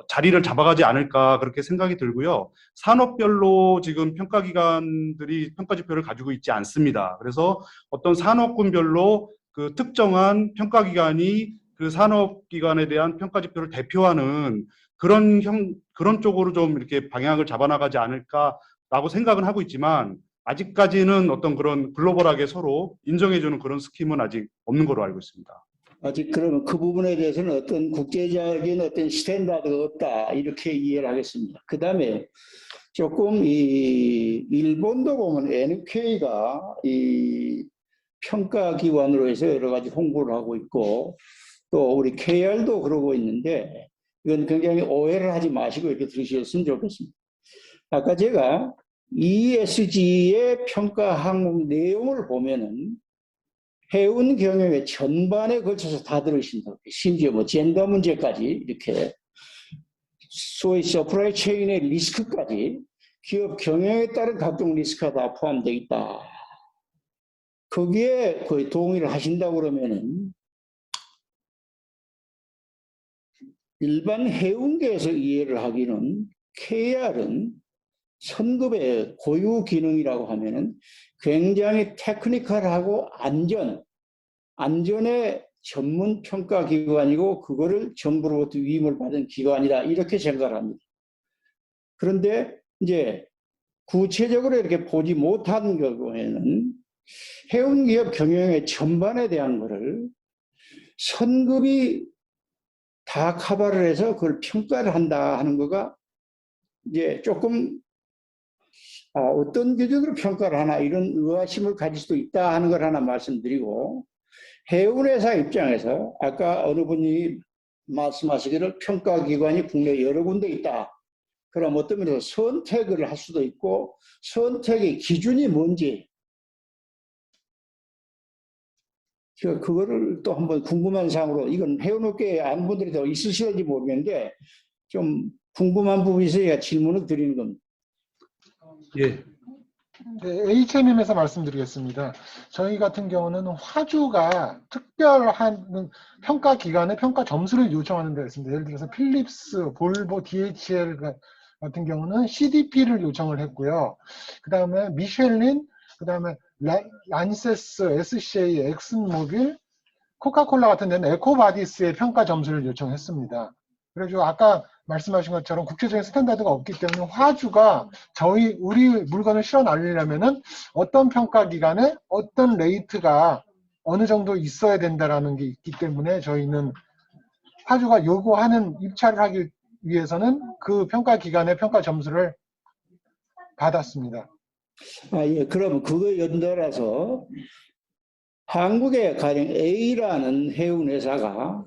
자리를 잡아가지 않을까 그렇게 생각이 들고요. 산업별로 지금 평가기관들이 평가지표를 가지고 있지 않습니다. 그래서 어떤 산업군별로 그 특정한 평가기관이 그 산업기관에 대한 평가지표를 대표하는 그런 쪽으로 좀 이렇게 방향을 잡아나가지 않을까라고 생각은 하고 있지만 아직까지는 어떤 그런 글로벌하게 서로 인정해주는 그런 스킴은 아직 없는 걸로 알고 있습니다. 아직 그러면 그 부분에 대해서는 어떤 국제적인 어떤 스탠다드가 없다 이렇게 이해를 하겠습니다. 그 다음에 조금 이 일본도 보면 NK가 이 평가기관으로 해서 여러 가지 홍보를 하고 있고 또 우리 KR도 그러고 있는데 이건 굉장히 오해를 하지 마시고 이렇게 들으셨으면 좋겠습니다. 아까 제가 ESG의 평가 항목 내용을 보면은 해운 경영의 전반에 걸쳐서 다 들으신다. 심지어 뭐 젠더 문제까지 이렇게 소위 서프라이 체인의 리스크까지 기업 경영에 따른 각종 리스크가 다 포함되어 있다. 거기에 거의 동의를 하신다고 그러면은 일반 해운계에서 이해를 하기는 KR은 선급의 고유 기능이라고 하면은 굉장히 테크니컬하고 안전의 전문 평가 기관이고 그거를 정부로부터 위임을 받은 기관이다 이렇게 생각을 합니다. 그런데 이제 구체적으로 이렇게 보지 못한 경우에는 해운기업 경영의 전반에 대한 거를 선급이 다 커버를 해서 그걸 평가를 한다 하는 거가 이제 조금 어떤 기준으로 평가를 하나 이런 의아심을 가질 수도 있다 하는 걸 하나 말씀드리고, 해운회사 입장에서 아까 어느 분이 말씀하시기를 평가기관이 국내 여러 군데 있다. 그럼 어떤 면에서 선택을 할 수도 있고 선택의 기준이 뭔지 제가 그거를 또 한번 궁금한 사항으로, 이건 해운업계에 아는 분들이 더 있으실지 모르겠는데 좀 궁금한 부분이 있어야 질문을 드리는 겁니다. 예. 네, HMM에서 말씀드리겠습니다. 저희 같은 경우는 화주가 특별한 평가 기관에 평가 점수를 요청하는 데가 있습니다. 예를 들어서 필립스, 볼보, DHL 같은 경우는 CDP를 요청을 했고요. 그 다음에 미쉐린, 그 다음에 란세스, SCA, 엑슨모빌, 코카콜라 같은 데는 에코바디스의 평가 점수를 요청했습니다. 그래서 아까 말씀하신 것처럼 국제적인 스탠다드가 없기 때문에 화주가 우리 물건을 실어 날리려면은 어떤 평가 기관에 어떤 레이트가 어느 정도 있어야 된다라는 게 있기 때문에 저희는 화주가 요구하는 입찰을 하기 위해서는 그 평가 기관의 평가 점수를 받았습니다. 예, 그럼 그거 연달아서 한국의 가령 A라는 해운회사가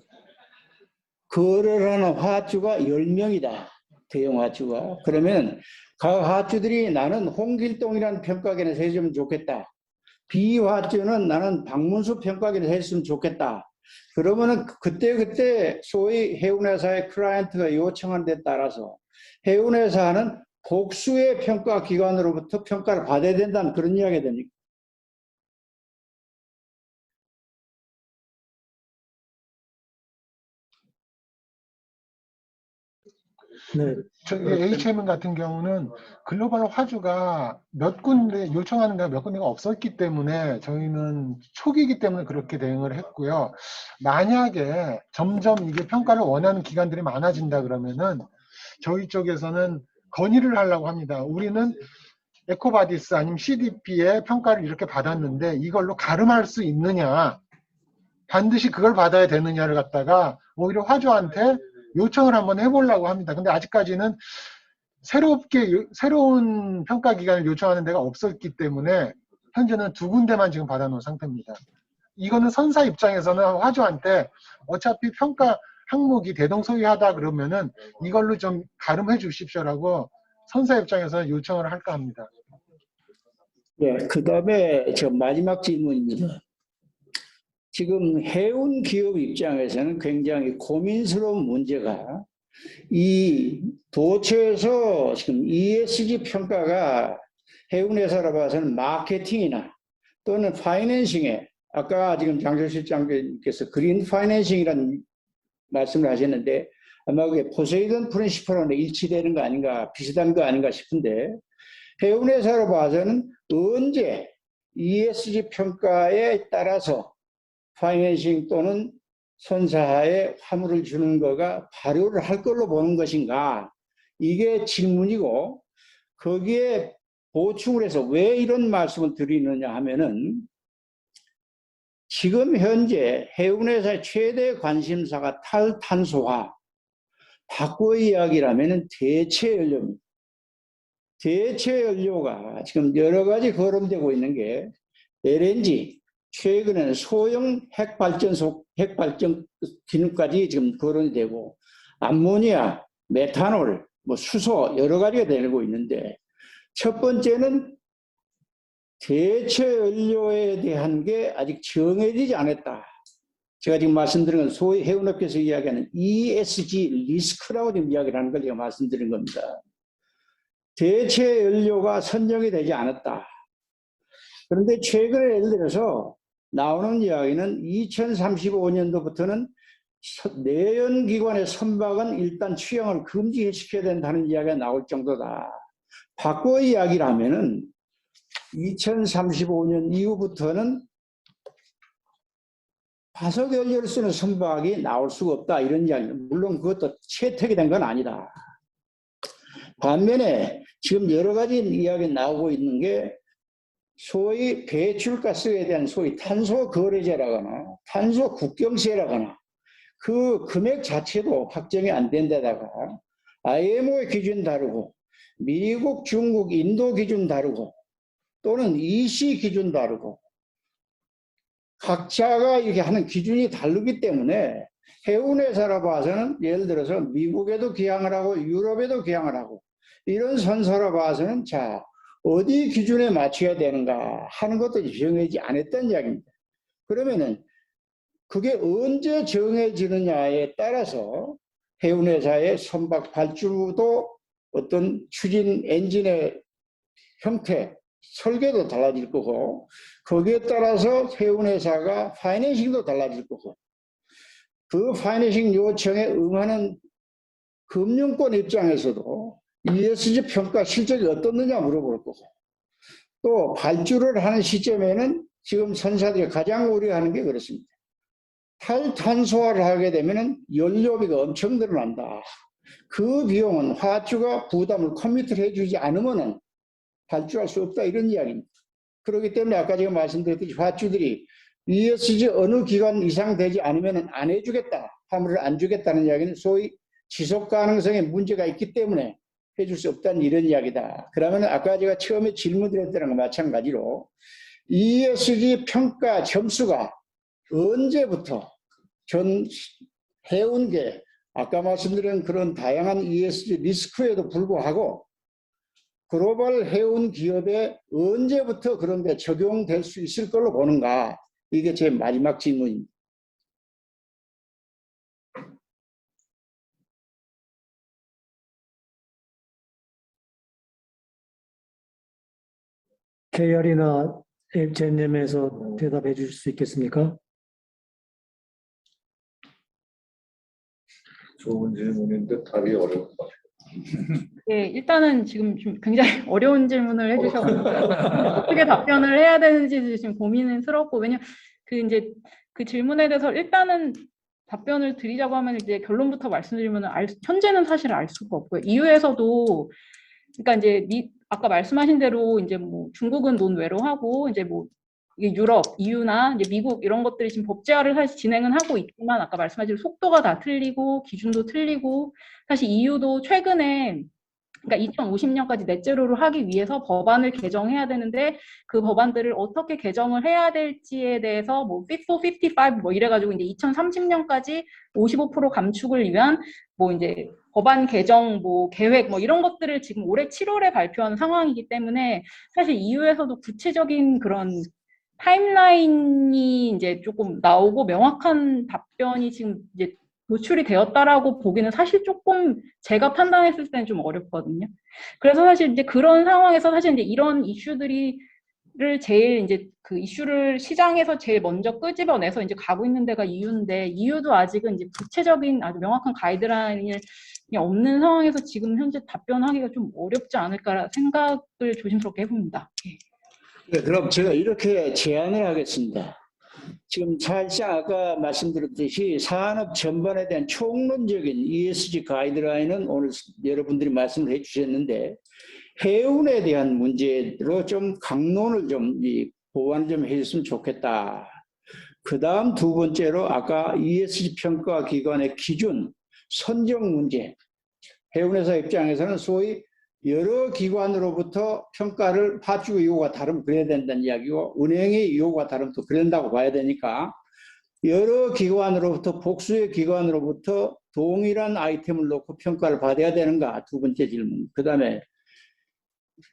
거래를 하는 화주가 10명이다. 대형 화주가. 그러면 각 화주들이 나는 홍길동이라는 평가기관에서 해주면 좋겠다. B 화주는 나는 박문수 평가기관에서 했으면 좋겠다. 그러면은 그때 소위 해운회사의 클라이언트가 요청한 데 따라서 해운회사는 복수의 평가기관으로부터 평가를 받아야 된다는 그런 이야기가 됩니까? 네. 저희 HM 같은 경우는 글로벌 화주가 몇 군데 요청하는 데가 몇 군데가 없었기 때문에 저희는 초기이기 때문에 그렇게 대응을 했고요. 만약에 점점 이게 평가를 원하는 기관들이 많아진다 그러면은 저희 쪽에서는 건의를 하려고 합니다. 우리는 에코바디스 아니면 CDP의 평가를 이렇게 받았는데 이걸로 가름할 수 있느냐, 반드시 그걸 받아야 되느냐를 갖다가 오히려 화주한테 요청을 한번 해보려고 합니다. 근데 아직까지는 새로운 평가 기관을 요청하는 데가 없었기 때문에 현재는 2군데만 지금 받아놓은 상태입니다. 이거는 선사 입장에서는 화주한테 어차피 평가 항목이 대동소이하다 그러면은 이걸로 좀 가름해 주십시오라고 선사 입장에서는 요청을 할까 합니다. 예, 그 다음에 저 마지막 질문입니다. 지금 해운 기업 입장에서는 굉장히 고민스러운 문제가 이 도처에서 지금 ESG 평가가 해운회사로 봐서는 마케팅이나 또는 파이낸싱에 아까 지금 장철 실장님께서 그린 파이낸싱이라는 말씀을 하셨는데 아마 그게 포세이돈 프린시플하고 일치되는 거 아닌가 비슷한 거 아닌가 싶은데 해운회사로 봐서는 언제 ESG 평가에 따라서 파이낸싱 또는 선사하에 화물을 주는 거가 발효를 할 걸로 보는 것인가, 이게 질문이고, 거기에 보충을 해서 왜 이런 말씀을 드리느냐 하면은 지금 현재 해운회사의 최대 관심사가 탈탄소화, 바꿔 이야기라면은 대체 연료입니다. 대체 연료가 지금 여러 가지 거론되고 있는 게 LNG, 최근에는 소형 핵발전 기능까지 지금 거론이 되고 암모니아, 메탄올, 수소 여러 가지가 되고 있는데 첫 번째는 대체 연료에 대한 게 아직 정해지지 않았다. 제가 지금 말씀드린 건 소위 해운업계에서 이야기하는 ESG 리스크라고 지금 이야기를 하는 걸 제가 말씀드린 겁니다. 대체 연료가 선정이 되지 않았다. 그런데 최근에 예를 들어서 나오는 이야기는 2035년도부터는 내연기관의 선박은 일단 취향을 금지시켜야 된다는 이야기가 나올 정도다. 바꿔 이야기를 하면은 2035년 이후부터는 화석연료를 쓰는 선박이 나올 수가 없다. 이런 이야기. 물론 그것도 채택이 된 건 아니다. 반면에 지금 여러 가지 이야기 나오고 있는 게 소위 배출가스에 대한 소위 탄소 거래제라거나 탄소 국경세라거나 그 금액 자체도 확정이 안 된 데다가 IMO의 기준 다르고 미국, 중국, 인도 기준 다르고 또는 EC 기준 다르고 각자가 이렇게 하는 기준이 다르기 때문에 해운회사라 봐서는 예를 들어서 미국에도 기항을 하고 유럽에도 기항을 하고 이런 선서라 봐서는 자 어디 기준에 맞춰야 되는가 하는 것도 정해지지 않았다는 이야기입니다. 그러면은 그게 언제 정해지느냐에 따라서 해운회사의 선박 발주도 어떤 추진 엔진의 형태, 설계도 달라질 거고 거기에 따라서 해운회사가 파이낸싱도 달라질 거고 그 파이낸싱 요청에 응하는 금융권 입장에서도 ESG 평가 실적이 어떻느냐 물어볼 거고 또 발주를 하는 시점에는 지금 선사들이 가장 우려하는 게 그렇습니다. 탈탄소화를 하게 되면 연료비가 엄청 늘어난다. 그 비용은 화주가 부담을 커미트를 해주지 않으면 발주할 수 없다 이런 이야기입니다. 그렇기 때문에 아까 제가 말씀드렸듯이 화주들이 ESG 어느 기간 이상 되지 않으면 안 해주겠다, 화물을 안 주겠다는 이야기는 소위 지속 가능성에 문제가 있기 때문에 해줄 수 없다는 이런 이야기다. 그러면 아까 제가 처음에 질문드렸던 것 마찬가지로 ESG 평가 점수가 언제부터 전 해운계 아까 말씀드린 그런 다양한 ESG 리스크에도 불구하고 글로벌 해운 기업에 언제부터 그런 게 적용될 수 있을 걸로 보는가? 이게 제 마지막 질문입니다. KR이나 앱젠님에서 대답해 주실 수 있겠습니까? 좋은 질문인데 답이 어려운 것 같아요. 네, 일단은 지금 좀 굉장히 어려운 질문을 해주셔서 어떻게 답변을 해야 되는지 지금 고민스럽고 왜냐면 이제 그 질문에 대해서 일단은 답변을 드리자고 하면 이제 결론부터 말씀드리면 현재는 사실 알 수가 없고요. EU에서도 그러니까 이제 아까 말씀하신 대로 이제 뭐 중국은 논외로 하고 이제 뭐 유럽, EU나 이제 미국 이런 것들이 지금 법제화를 사실 진행은 하고 있지만 아까 말씀하신 속도가 다 틀리고 기준도 틀리고 사실 EU도 최근에 그러니까 2050년까지 넷제로를 하기 위해서 법안을 개정해야 되는데 그 법안들을 어떻게 개정을 해야 될지에 대해서 뭐 Fit for 55 뭐 이래가지고 이제 2030년까지 55% 감축을 위한 뭐 이제 법안 개정 뭐 계획 뭐 이런 것들을 지금 올해 7월에 발표한 상황이기 때문에 사실 EU에서도 구체적인 그런 타임라인이 이제 조금 나오고 명확한 답변이 지금 이제 노출이 되었다라고 보기는 사실 조금 제가 판단했을 때는 좀 어렵거든요. 그래서 사실 이제 그런 상황에서 사실 이제 이런 이슈들을 제일 이제 그 이슈를 시장에서 제일 먼저 끄집어내서 이제 가고 있는 데가 EU인데 EU도 아직은 이제 구체적인 아주 명확한 가이드라인이 없는 상황에서 지금 현재 답변하기가 좀 어렵지 않을까 생각을 조심스럽게 해봅니다. 네, 그럼 제가 이렇게 제안을 하겠습니다. 지금 사실상 아까 말씀드렸듯이 산업 전반에 대한 총론적인 ESG 가이드라인은 오늘 여러분들이 말씀을 해주셨는데 해운에 대한 문제로 좀 강론을 좀 보완 좀 해줬으면 좋겠다. 그 다음 두 번째로 아까 ESG 평가 기관의 기준, 선정 문제. 해운회사 입장에서는 소위 여러 기관으로부터 평가를 파주 요구가 다르면 그래야 된다는 이야기고 은행의 요구가 다르면 또 그래야 된다고 봐야 되니까 여러 기관으로부터 복수의 기관으로부터 동일한 아이템을 놓고 평가를 받아야 되는가 두 번째 질문. 그 다음에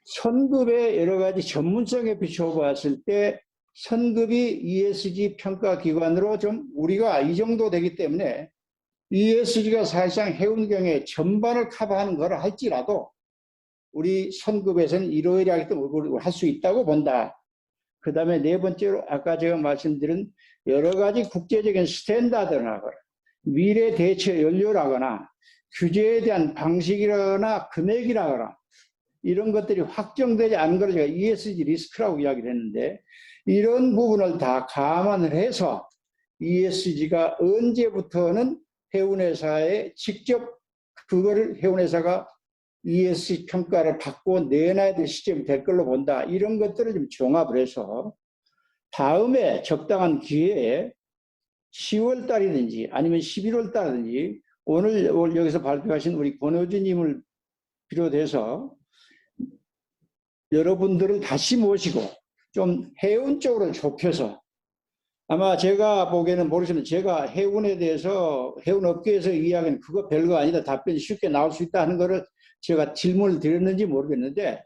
선급의 여러 가지 전문성에 비춰봤을 때 선급이 ESG 평가 기관으로 좀 우리가 이 정도 되기 때문에 ESG가 사실상 해운경의 전반을 커버하는 거라 할지라도 우리 선급에서는 이러이러하기 때문에 할 수 있다고 본다. 그 다음에 네 번째로 아까 제가 말씀드린 여러 가지 국제적인 스탠다드나 미래 대체 연료라거나 규제에 대한 방식이라거나 금액이라거나 이런 것들이 확정되지 않은 걸 제가 ESG 리스크라고 이야기를 했는데 이런 부분을 다 감안을 해서 ESG가 언제부터는 해운회사에 직접 그거를 해운회사가 ESG 평가를 받고 내놔야 될 시점이 될 걸로 본다. 이런 것들을 좀 종합을 해서 다음에 적당한 기회에 10월 달이든지 아니면 11월 달이든지 오늘 여기서 발표하신 우리 권호준님을 비롯해서 여러분들을 다시 모시고 좀 해운 쪽으로 좁혀서 아마 제가 보기에는 모르지만 제가 해운에 대해서 해운 업계에서 이야기는 그거 별거 아니다. 답변이 쉽게 나올 수 있다 하는 거를 제가 질문을 드렸는지 모르겠는데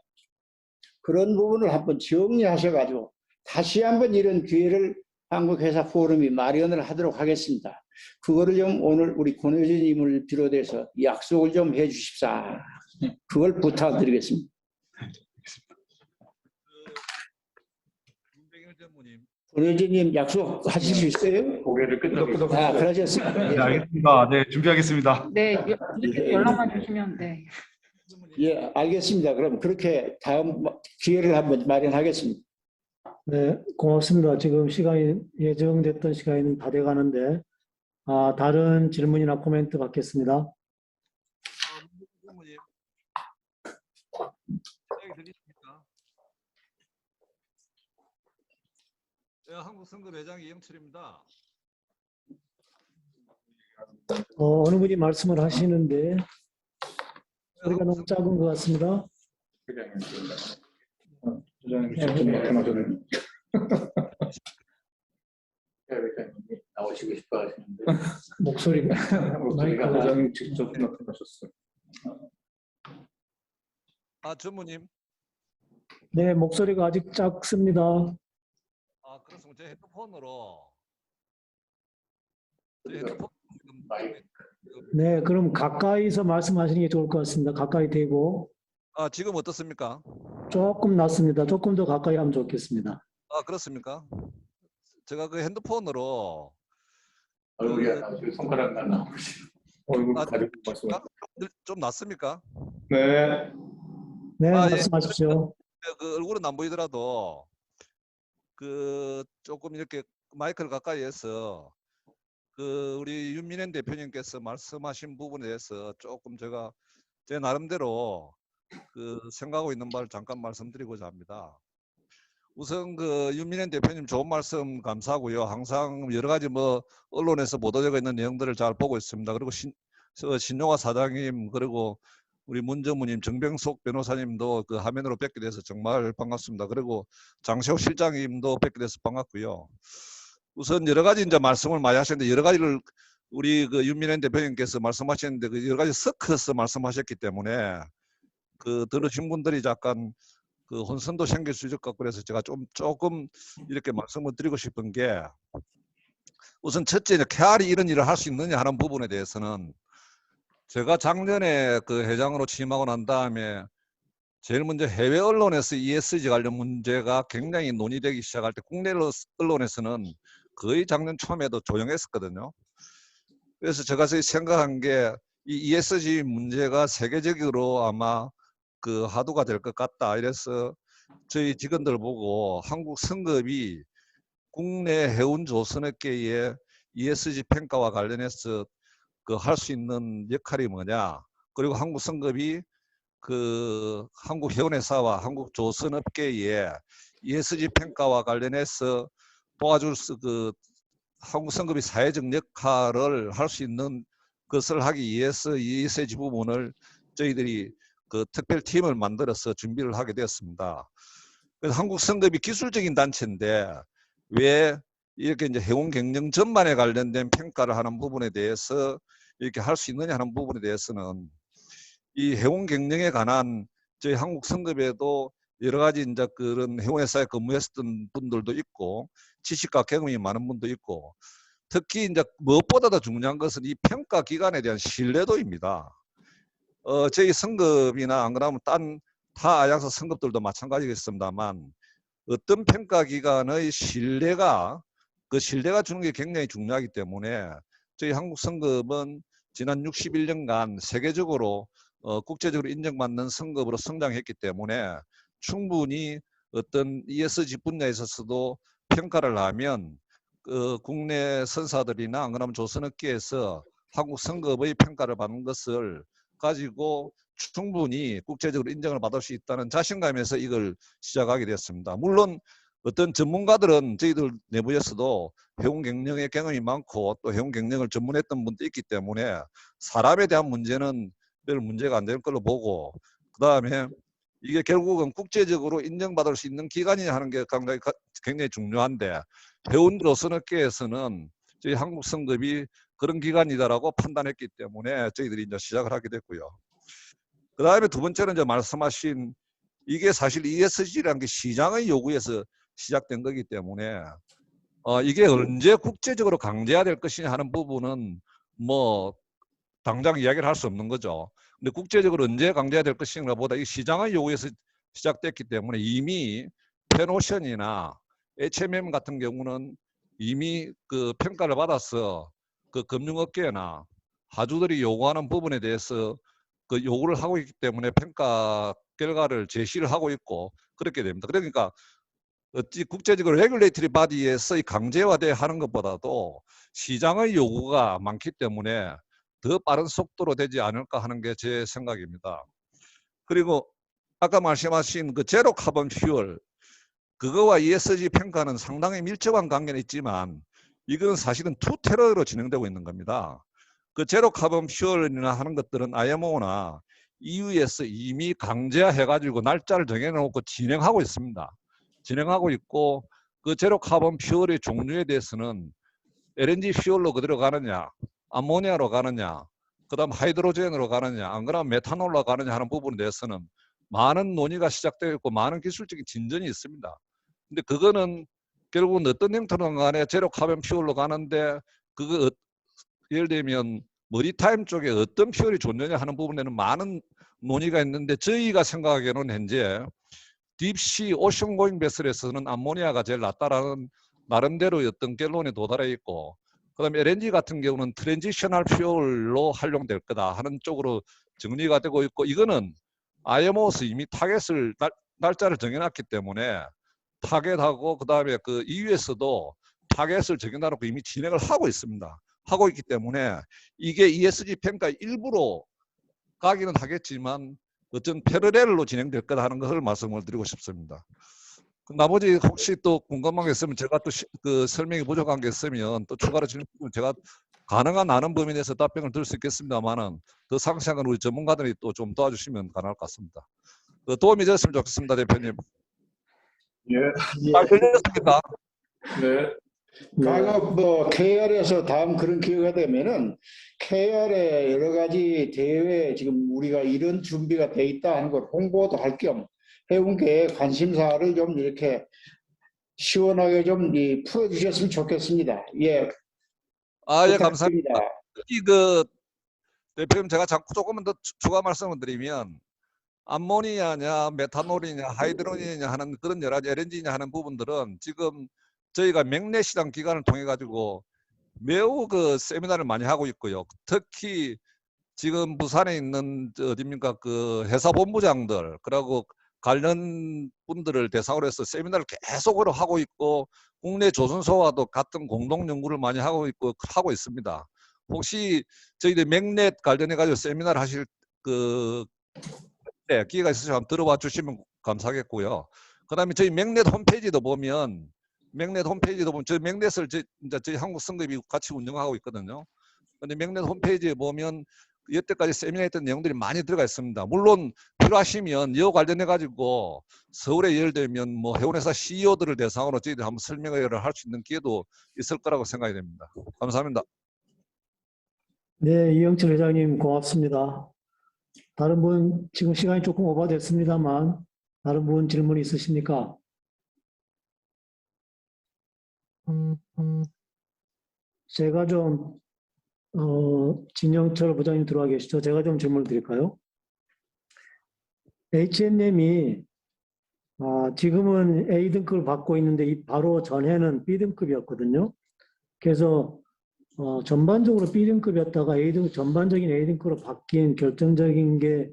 그런 부분을 한번 정리하셔가지고 다시 한번 이런 기회를 한국회사 포럼이 마련을 하도록 하겠습니다. 그거를 좀 오늘 우리 권의원님을 비롯해서 약속을 좀 해주십사. 그걸 부탁드리겠습니다. 권의원님 약속하실 수 있어요? 고개를 끄덕끄덕. 아, 그러셨습니다. 네, 알겠습니다. 네, 준비하겠습니다. 네, 연락만 주시면 네. 예, 알겠습니다. 그럼 그렇게 다음 기회를 한번 마련하겠습니다. 네, 고맙습니다. 지금 시간이 예정됐던 시간이 다 돼가는데 다른 질문이나 코멘트 받겠습니다. 한국선거매장 이영철입니다. 어느 분이 말씀을 하시는데 소리가 너무 작은 것 같습니다. 부장님 직접 나타나셨는데 나오시고 싶어 하시는데 목소리가 마이크가 부장님 직접 나타나셨어요. 전무님. 네, 목소리가 아직 작습니다. 그렇습니다. 제 핸드폰으로 네, 그럼 가까이서 말씀하시는 게 좋을 것 같습니다. 가까이 대고 지금 어떻습니까? 조금 낮습니다. 조금 더 가까이 하면 좋겠습니다. 그렇습니까? 제가 그 핸드폰으로 얼굴이 안 나오시고 손가락 안 나오시고 얼굴 가리고 말씀하세요. 좀 낫습니까? 네. 네, 예. 말씀하십시오. 그 얼굴은 안 보이더라도 그 조금 이렇게 마이크를 가까이 해서 그 우리 윤민현 대표님께서 말씀하신 부분에 대해서 조금 제가 제 나름대로 그 생각하고 있는 바를 잠깐 말씀드리고자 합니다. 우선 그 윤민현 대표님 좋은 말씀 감사하고요. 항상 여러 가지 뭐 언론에서 보도되고 있는 내용들을 잘 보고 있습니다. 그리고 신용화 사장님 그리고 우리 문정무님, 정병숙 변호사님도 그 화면으로 뵙게 돼서 정말 반갑습니다. 그리고 장시호 실장님도 뵙게 돼서 반갑고요. 우선 여러 가지 이제 말씀을 많이 하셨는데 여러 가지를 우리 그 윤민현 대표님께서 말씀하셨는데 그 여러 가지 섞어서 말씀하셨기 때문에 그 들으신 분들이 약간 그 혼선도 생길 수 있을 것 같고 그래서 제가 조금 이렇게 말씀을 드리고 싶은 게 우선 첫째 KR이 이런 일을 할 수 있느냐 하는 부분에 대해서는 제가 작년에 그 회장으로 취임하고 난 다음에 제일 먼저 해외 언론에서 ESG 관련 문제가 굉장히 논의되기 시작할 때 국내 언론에서는 거의 작년 초에도 조용했었거든요. 그래서 제가 생각한 게 이 ESG 문제가 세계적으로 아마 그 화두가 될 것 같다. 이래서 저희 직원들 보고 한국 성급이 국내 해운 조선업계의 ESG 평가와 관련해서 그 할 수 있는 역할이 뭐냐. 그리고 한국 성급이 그 한국 해운회사와 한국 조선업계의 ESG 평가와 관련해서 도와줄 그 한국 성급이 사회적 역할을 할 수 있는 것을 하기 위해서 ESG 부분을 저희들이 그 특별팀을 만들어서 준비를 하게 되었습니다. 그래서 한국 성급이 기술적인 단체인데 왜 이렇게 이제 해운 경영 전반에 관련된 평가를 하는 부분에 대해서 이렇게 할 수 있느냐 하는 부분에 대해서는 이 해운 경영에 관한 저희 한국 성급에도 여러 가지 이제 그런 해운회사에 근무했었던 분들도 있고 지식과 경험이 많은 분도 있고 특히 이제 무엇보다 더 중요한 것은 이 평가 기관에 대한 신뢰도입니다. 저희 성급이나 안 그러면 타 아양사 성급들도 마찬가지겠습니다만 어떤 평가 기관의 신뢰가 주는 게 굉장히 중요하기 때문에 저희 한국 성급은 지난 61년간 세계적으로 국제적으로 인정받는 성급으로 성장했기 때문에 충분히 어떤 ESG 분야에 있어서도 평가를 하면 국내 선사들이나 안 그러면 조선업계에서 한국 성급의 평가를 받는 것을 가지고 충분히 국제적으로 인정을 받을 수 있다는 자신감에서 이걸 시작하게 되었습니다. 물론 어떤 전문가들은 저희들 내부에서도 해운 경영의 경험이 많고 또 해운 경영을 전문했던 분도 있기 때문에 사람에 대한 문제는 별 문제가 안 될 걸로 보고 그 다음에 이게 결국은 국제적으로 인정받을 수 있는 기관이 하는 게 굉장히 중요한데 회원들로서는 업계에서는 저희 한국 성급이 그런 기관이다라고 판단했기 때문에 저희들이 이제 시작을 하게 됐고요. 그 다음에 두 번째는 이제 말씀하신 이게 사실 ESG라는 게 시장의 요구에서 시작된 거기 때문에 이게 언제 국제적으로 강제해야 될 것이냐 하는 부분은 뭐 당장 이야기를 할 수 없는 거죠. 근데 국제적으로 언제 강제해야 될 것인가 보다 이 시장의 요구에서 시작됐기 때문에 이미 페노션이나 HMM 같은 경우는 이미 그 평가를 받아서 그 금융업계나 하주들이 요구하는 부분에 대해서 그 요구를 하고 있기 때문에 평가 결과를 제시를 하고 있고 그렇게 됩니다. 그러니까 어찌 국제적으로 레귤레이터리 바디에서 이 강제화돼 하는 것보다도 시장의 요구가 많기 때문에 더 빠른 속도로 되지 않을까 하는 게 제 생각입니다. 그리고 아까 말씀하신 그 제로 카본 퓨얼 그거와 ESG 평가는 상당히 밀접한 관계는 있지만 이건 사실은 투 테러로 진행되고 있는 겁니다. 그 제로 카본 퓨얼이나 하는 것들은 IMO나 EU에서 이미 강제화해가지고 날짜를 정해놓고 진행하고 있습니다. 진행하고 있고 그 제로 카본 퓨얼의 종류에 대해서는 LNG 퓨얼로 그대로 가느냐, 암모니아로 가느냐, 그다음 하이드로젠으로 가느냐, 안 그러면 메탄올로 가느냐 하는 부분에 대해서는 많은 논의가 시작되어 있고 많은 기술적인 진전이 있습니다. 근데 그거는 결국은 어떤 형태로 간에 제로 카본 퓨얼로 가는데 그거 예를 들면 머리타임 쪽에 어떤 퓨얼이 좋느냐 하는 부분에는 많은 논의가 있는데 저희가 생각하기에는 현재 딥시 오션고잉 베슬에서는 암모니아가 제일 낫다라는 나름대로 어떤 결론에 도달해 있고 그다음에 LNG 같은 경우는 트랜지셔널 퓨얼로 활용될 거다 하는 쪽으로 정리가 되고 있고 이거는 IMO에서 이미 타겟을 날짜를 정해놨기 때문에 타겟하고 그다음에 그 EU에서도 타겟을 정해놓고 이미 진행을 하고 있습니다. 하고 있기 때문에 이게 ESG 평가의 일부로 가기는 하겠지만 어떤 패러렐로 진행될 거다 하는 것을 말씀을 드리고 싶습니다. 나머지 혹시 또 궁금한 게 있으면 제가 또 그 설명이 부족한 게 있으면 또 추가로 질문 제가 가능한 아는 범위 내에서 답변을 드릴 수 있겠습니다만은 더 상세한 건 우리 전문가들이 또 좀 도와주시면 가능할 것 같습니다. 도움이 되었으면 좋겠습니다, 대표님. 예. 잘 들렸습니까? 네. 가급 뭐 KR에서 다음 그런 기회가 되면은 KR의 여러 가지 대회 지금 우리가 이런 준비가 돼 있다 하는 걸 홍보도 할 겸 해운계 관심사를 좀 이렇게 시원하게 좀 풀어주셨으면 좋겠습니다. 예. 예, 감사합니다. 부탁드립니다. 그 대표님 제가 자꾸 조금만 더 추가 말씀을 드리면 암모니아냐 메탄올이냐 하이드로젠이냐 하는 그런 여러 가지 LNG냐 하는 부분들은 지금 저희가 맥내 시장 기관을 통해 가지고 매우 그 세미나를 많이 하고 있고요. 특히 지금 부산에 있는 어디입니까 그 회사 본부장들 그리고 관련 분들을 대상으로 해서 세미나를 계속으로 하고 있고 국내 조선소와도 같은 공동 연구를 많이 하고 있습니다. 혹시 저희들 맥넷 관련해 가지고 세미나를 하실 그 기회가 있으시면 한번 들어봐 주시면 감사하겠고요. 그다음에 저희 맥넷 홈페이지도 보면 저희 맥넷을 저희 한국 성급이 같이 운영하고 있거든요. 근데 맥넷 홈페이지에 보면 여태까지 세미나 했던 내용들이 많이 들어가 있습니다. 물론 필요하시면 이와 관련해 가지고 서울에 예를 들면 뭐 해운회사 CEO들을 대상으로 저희들이 한번 설명회를 할 수 있는 기회도 있을 거라고 생각이 됩니다. 감사합니다. 네, 이영철 회장님 고맙습니다. 다른 분 지금 시간이 조금 오버됐습니다만 다른 분 질문 있으십니까? 제가 좀 진영철 부장님 들어와 계시죠? 제가 좀 질문을 드릴까요? H&M이 지금은 A등급을 받고 있는데 바로 전에는 B등급이었거든요. 그래서 전반적으로 B등급이었다가 전반적인 A등급으로 바뀐 결정적인 게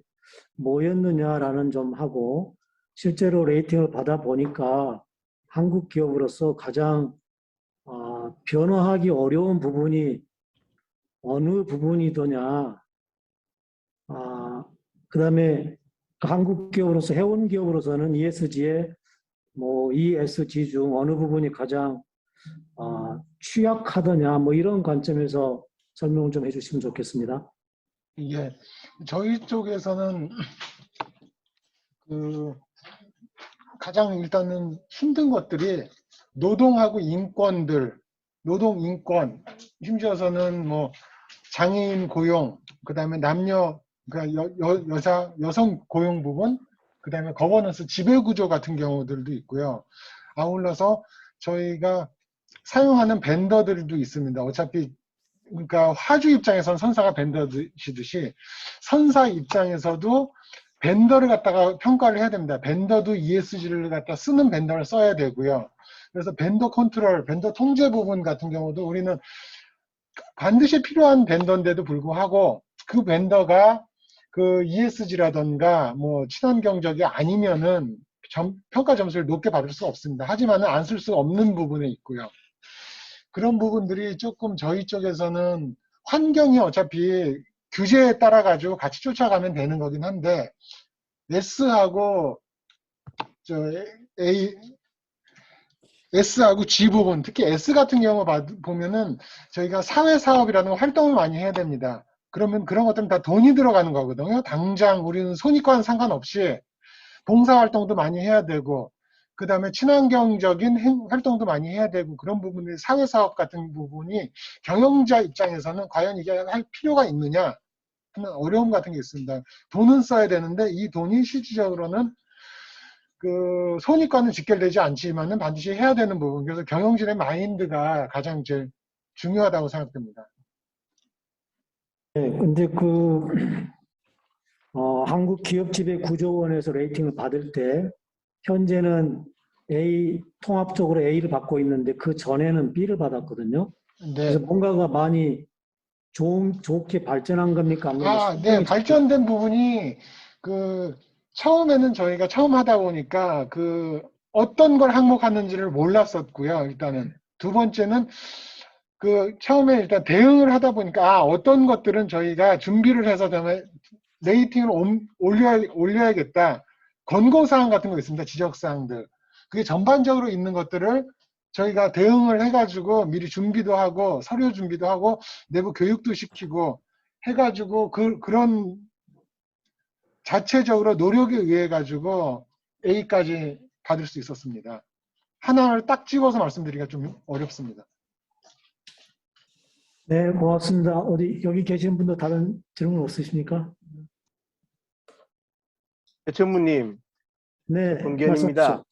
뭐였느냐라는 좀 하고 실제로 레이팅을 받아보니까 한국 기업으로서 가장 변화하기 어려운 부분이 어느 부분이더냐. 그 다음에 한국 기업으로서 해운 기업으로서는 ESG 중 어느 부분이 가장 취약하더냐 뭐 이런 관점에서 설명을 좀 해주시면 좋겠습니다. 예, 저희 쪽에서는 그 가장 일단은 힘든 것들이 노동하고 인권들, 노동 인권, 심지어서는 뭐 장애인 고용, 그다음에 남녀, 그러니까 여성 고용 부분, 그다음에 거버넌스 지배 구조 같은 경우들도 있고요. 아울러서 저희가 사용하는 벤더들도 있습니다. 어차피 그러니까 화주 입장에서는 선사가 벤더시듯이 선사 입장에서도 벤더를 갖다가 평가를 해야 됩니다. 벤더도 ESG를 갖다 쓰는 벤더를 써야 되고요. 그래서 벤더 컨트롤, 벤더 통제 부분 같은 경우도 우리는 반드시 필요한 벤더인데도 불구하고 그 벤더가 그 ESG라던가 뭐 친환경적이 아니면은 평가 점수를 높게 받을 수 없습니다. 하지만은 안 쓸 수 없는 부분에 있고요. 그런 부분들이 조금 저희 쪽에서는 환경이 어차피 규제에 따라 가지고 같이 쫓아가면 되는 거긴 한데 S하고 S하고 G 부분, 특히 S 같은 경우 보면은 저희가 사회사업이라는 활동을 많이 해야 됩니다. 그러면 그런 것들은 다 돈이 들어가는 거거든요. 당장 우리는 손익과는 상관없이 봉사활동도 많이 해야 되고, 그 다음에 친환경적인 활동도 많이 해야 되고, 그런 부분이 사회사업 같은 부분이 경영자 입장에서는 과연 이게 할 필요가 있느냐 하는 어려움 같은 게 있습니다. 돈은 써야 되는데 이 돈이 실질적으로는 그 손익과는 직결되지 않지만은 반드시 해야 되는 부분. 그래서 경영진의 마인드가 가장 제일 중요하다고 생각됩니다. 네, 근데 한국기업지배구조원에서 레이팅을 받을 때 현재는 A 통합적으로 A를 받고 있는데 그 전에는 B를 받았거든요. 네. 그래서 뭔가가 많이 좋게 발전한 겁니까? 네, 발전된 부분이 처음에는 저희가 처음 하다 보니까 어떤 걸 항목하는지를 몰랐었고요. 일단은 두 번째는 처음에 일단 대응을 하다 보니까 어떤 것들은 저희가 준비를 해서 레이팅을 올려야겠다. 권고사항 같은 거 있습니다. 지적사항들. 그게 전반적으로 있는 것들을 저희가 대응을 해가지고 미리 준비도 하고 서류 준비도 하고 내부 교육도 시키고 해가지고 그런 자체적으로 노력에 의해 가지고 A까지 받을 수 있었습니다. 하나를 딱 찍어서 말씀드리기가 좀 어렵습니다. 네, 고맙습니다. 여기 계시는 분도 다른 질문 없으십니까? 전무님, 네, 권견입니다.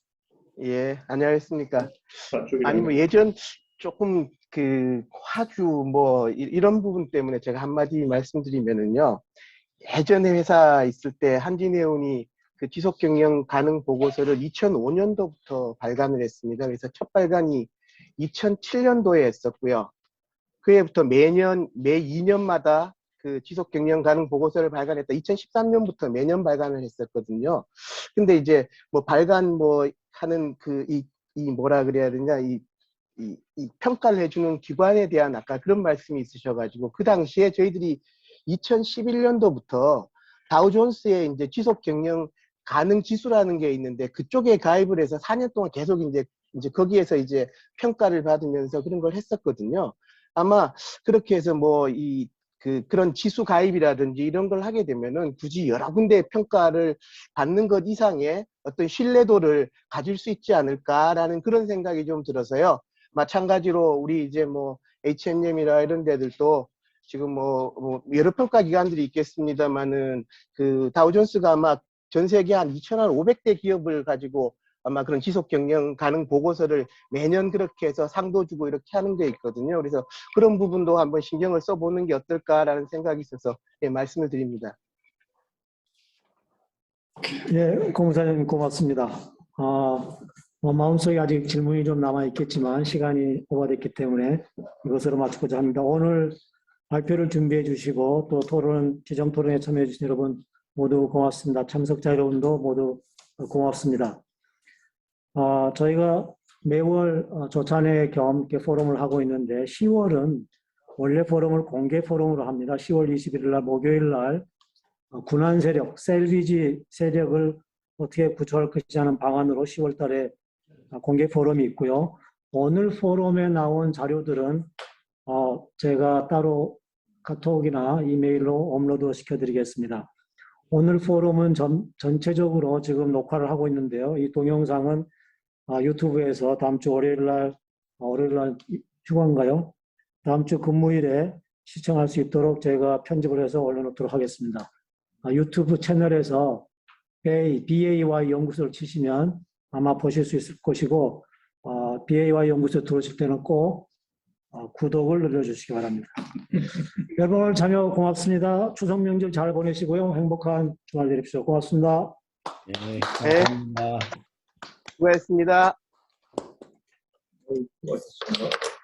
예, 안녕하십니까. 아니 뭐 예전 조금 화주 뭐 이런 부분 때문에 제가 한마디 말씀드리면은요. 예전에 회사 있을 때 한진해운이 그 지속 경영 가능 보고서를 2005년도부터 발간을 했습니다. 그래서 첫 발간이 2007년도에 했었고요. 그해부터 매 2년마다 그 지속 경영 가능 보고서를 발간했다. 2013년부터 매년 발간을 했었거든요. 근데 이제 뭐 발간 뭐 하는 이 뭐라 그래야 되냐, 이 평가를 해주는 기관에 대한 아까 그런 말씀이 있으셔가지고 그 당시에 저희들이 2011년도부터 다우존스의 이제 지속 경영 가능 지수라는 게 있는데 그쪽에 가입을 해서 4년 동안 계속 이제 거기에서 이제 평가를 받으면서 그런 걸 했었거든요. 아마 그렇게 해서 뭐 그런 지수 가입이라든지 이런 걸 하게 되면은 굳이 여러 군데 평가를 받는 것 이상의 어떤 신뢰도를 가질 수 있지 않을까라는 그런 생각이 좀 들어서요. 마찬가지로 우리 이제 뭐 H&M이나 이런 데들도 지금 뭐 여러 평가 기관들이 있겠습니다만은 그 다우존스가 아마 전 세계 한 2,500대 기업을 가지고 아마 그런 지속 경영 가능 보고서를 매년 그렇게 해서 상도 주고 이렇게 하는 데 있거든요. 그래서 그런 부분도 한번 신경을 써보는 게 어떨까라는 생각이 있어서 말씀을 드립니다. 예, 공사장님 고맙습니다. 마음속에 아직 질문이 좀 남아있겠지만 시간이 오버됐기 때문에 이것으로 마치고자 합니다. 오늘 발표를 준비해 주시고 또 지정 토론에 참여해 주신 여러분 모두 고맙습니다. 참석자 여러분도 모두 고맙습니다. 저희가 매월 조찬회 겸 이렇게 포럼을 하고 있는데 10월은 원래 포럼을 공개 포럼으로 합니다. 10월 21일 날 목요일 날 군안 세력, 셀비지 세력을 어떻게 구조할 것이냐 하는 방안으로 10월 달에 공개 포럼이 있고요. 오늘 포럼에 나온 자료들은 제가 따로 카톡이나 이메일로 업로드 시켜드리겠습니다. 오늘 포럼은 전체적으로 지금 녹화를 하고 있는데요. 이 동영상은 유튜브에서 다음 주 월요일 날 휴관가요? 다음 주 금요일에 시청할 수 있도록 제가 편집을 해서 올려놓도록 하겠습니다. 유튜브 채널에서 BAY 연구소를 치시면 아마 보실 수 있을 것이고, BAY 연구소 들어오실 때는 꼭 구독을 눌러주시기 바랍니다. 여러분 오늘 참여 고맙습니다. 추석 명절 잘 보내시고요. 행복한 주말 되십시오. 고맙습니다. 네, 감사합니다. 수고하셨습니다. 수고하셨습니다.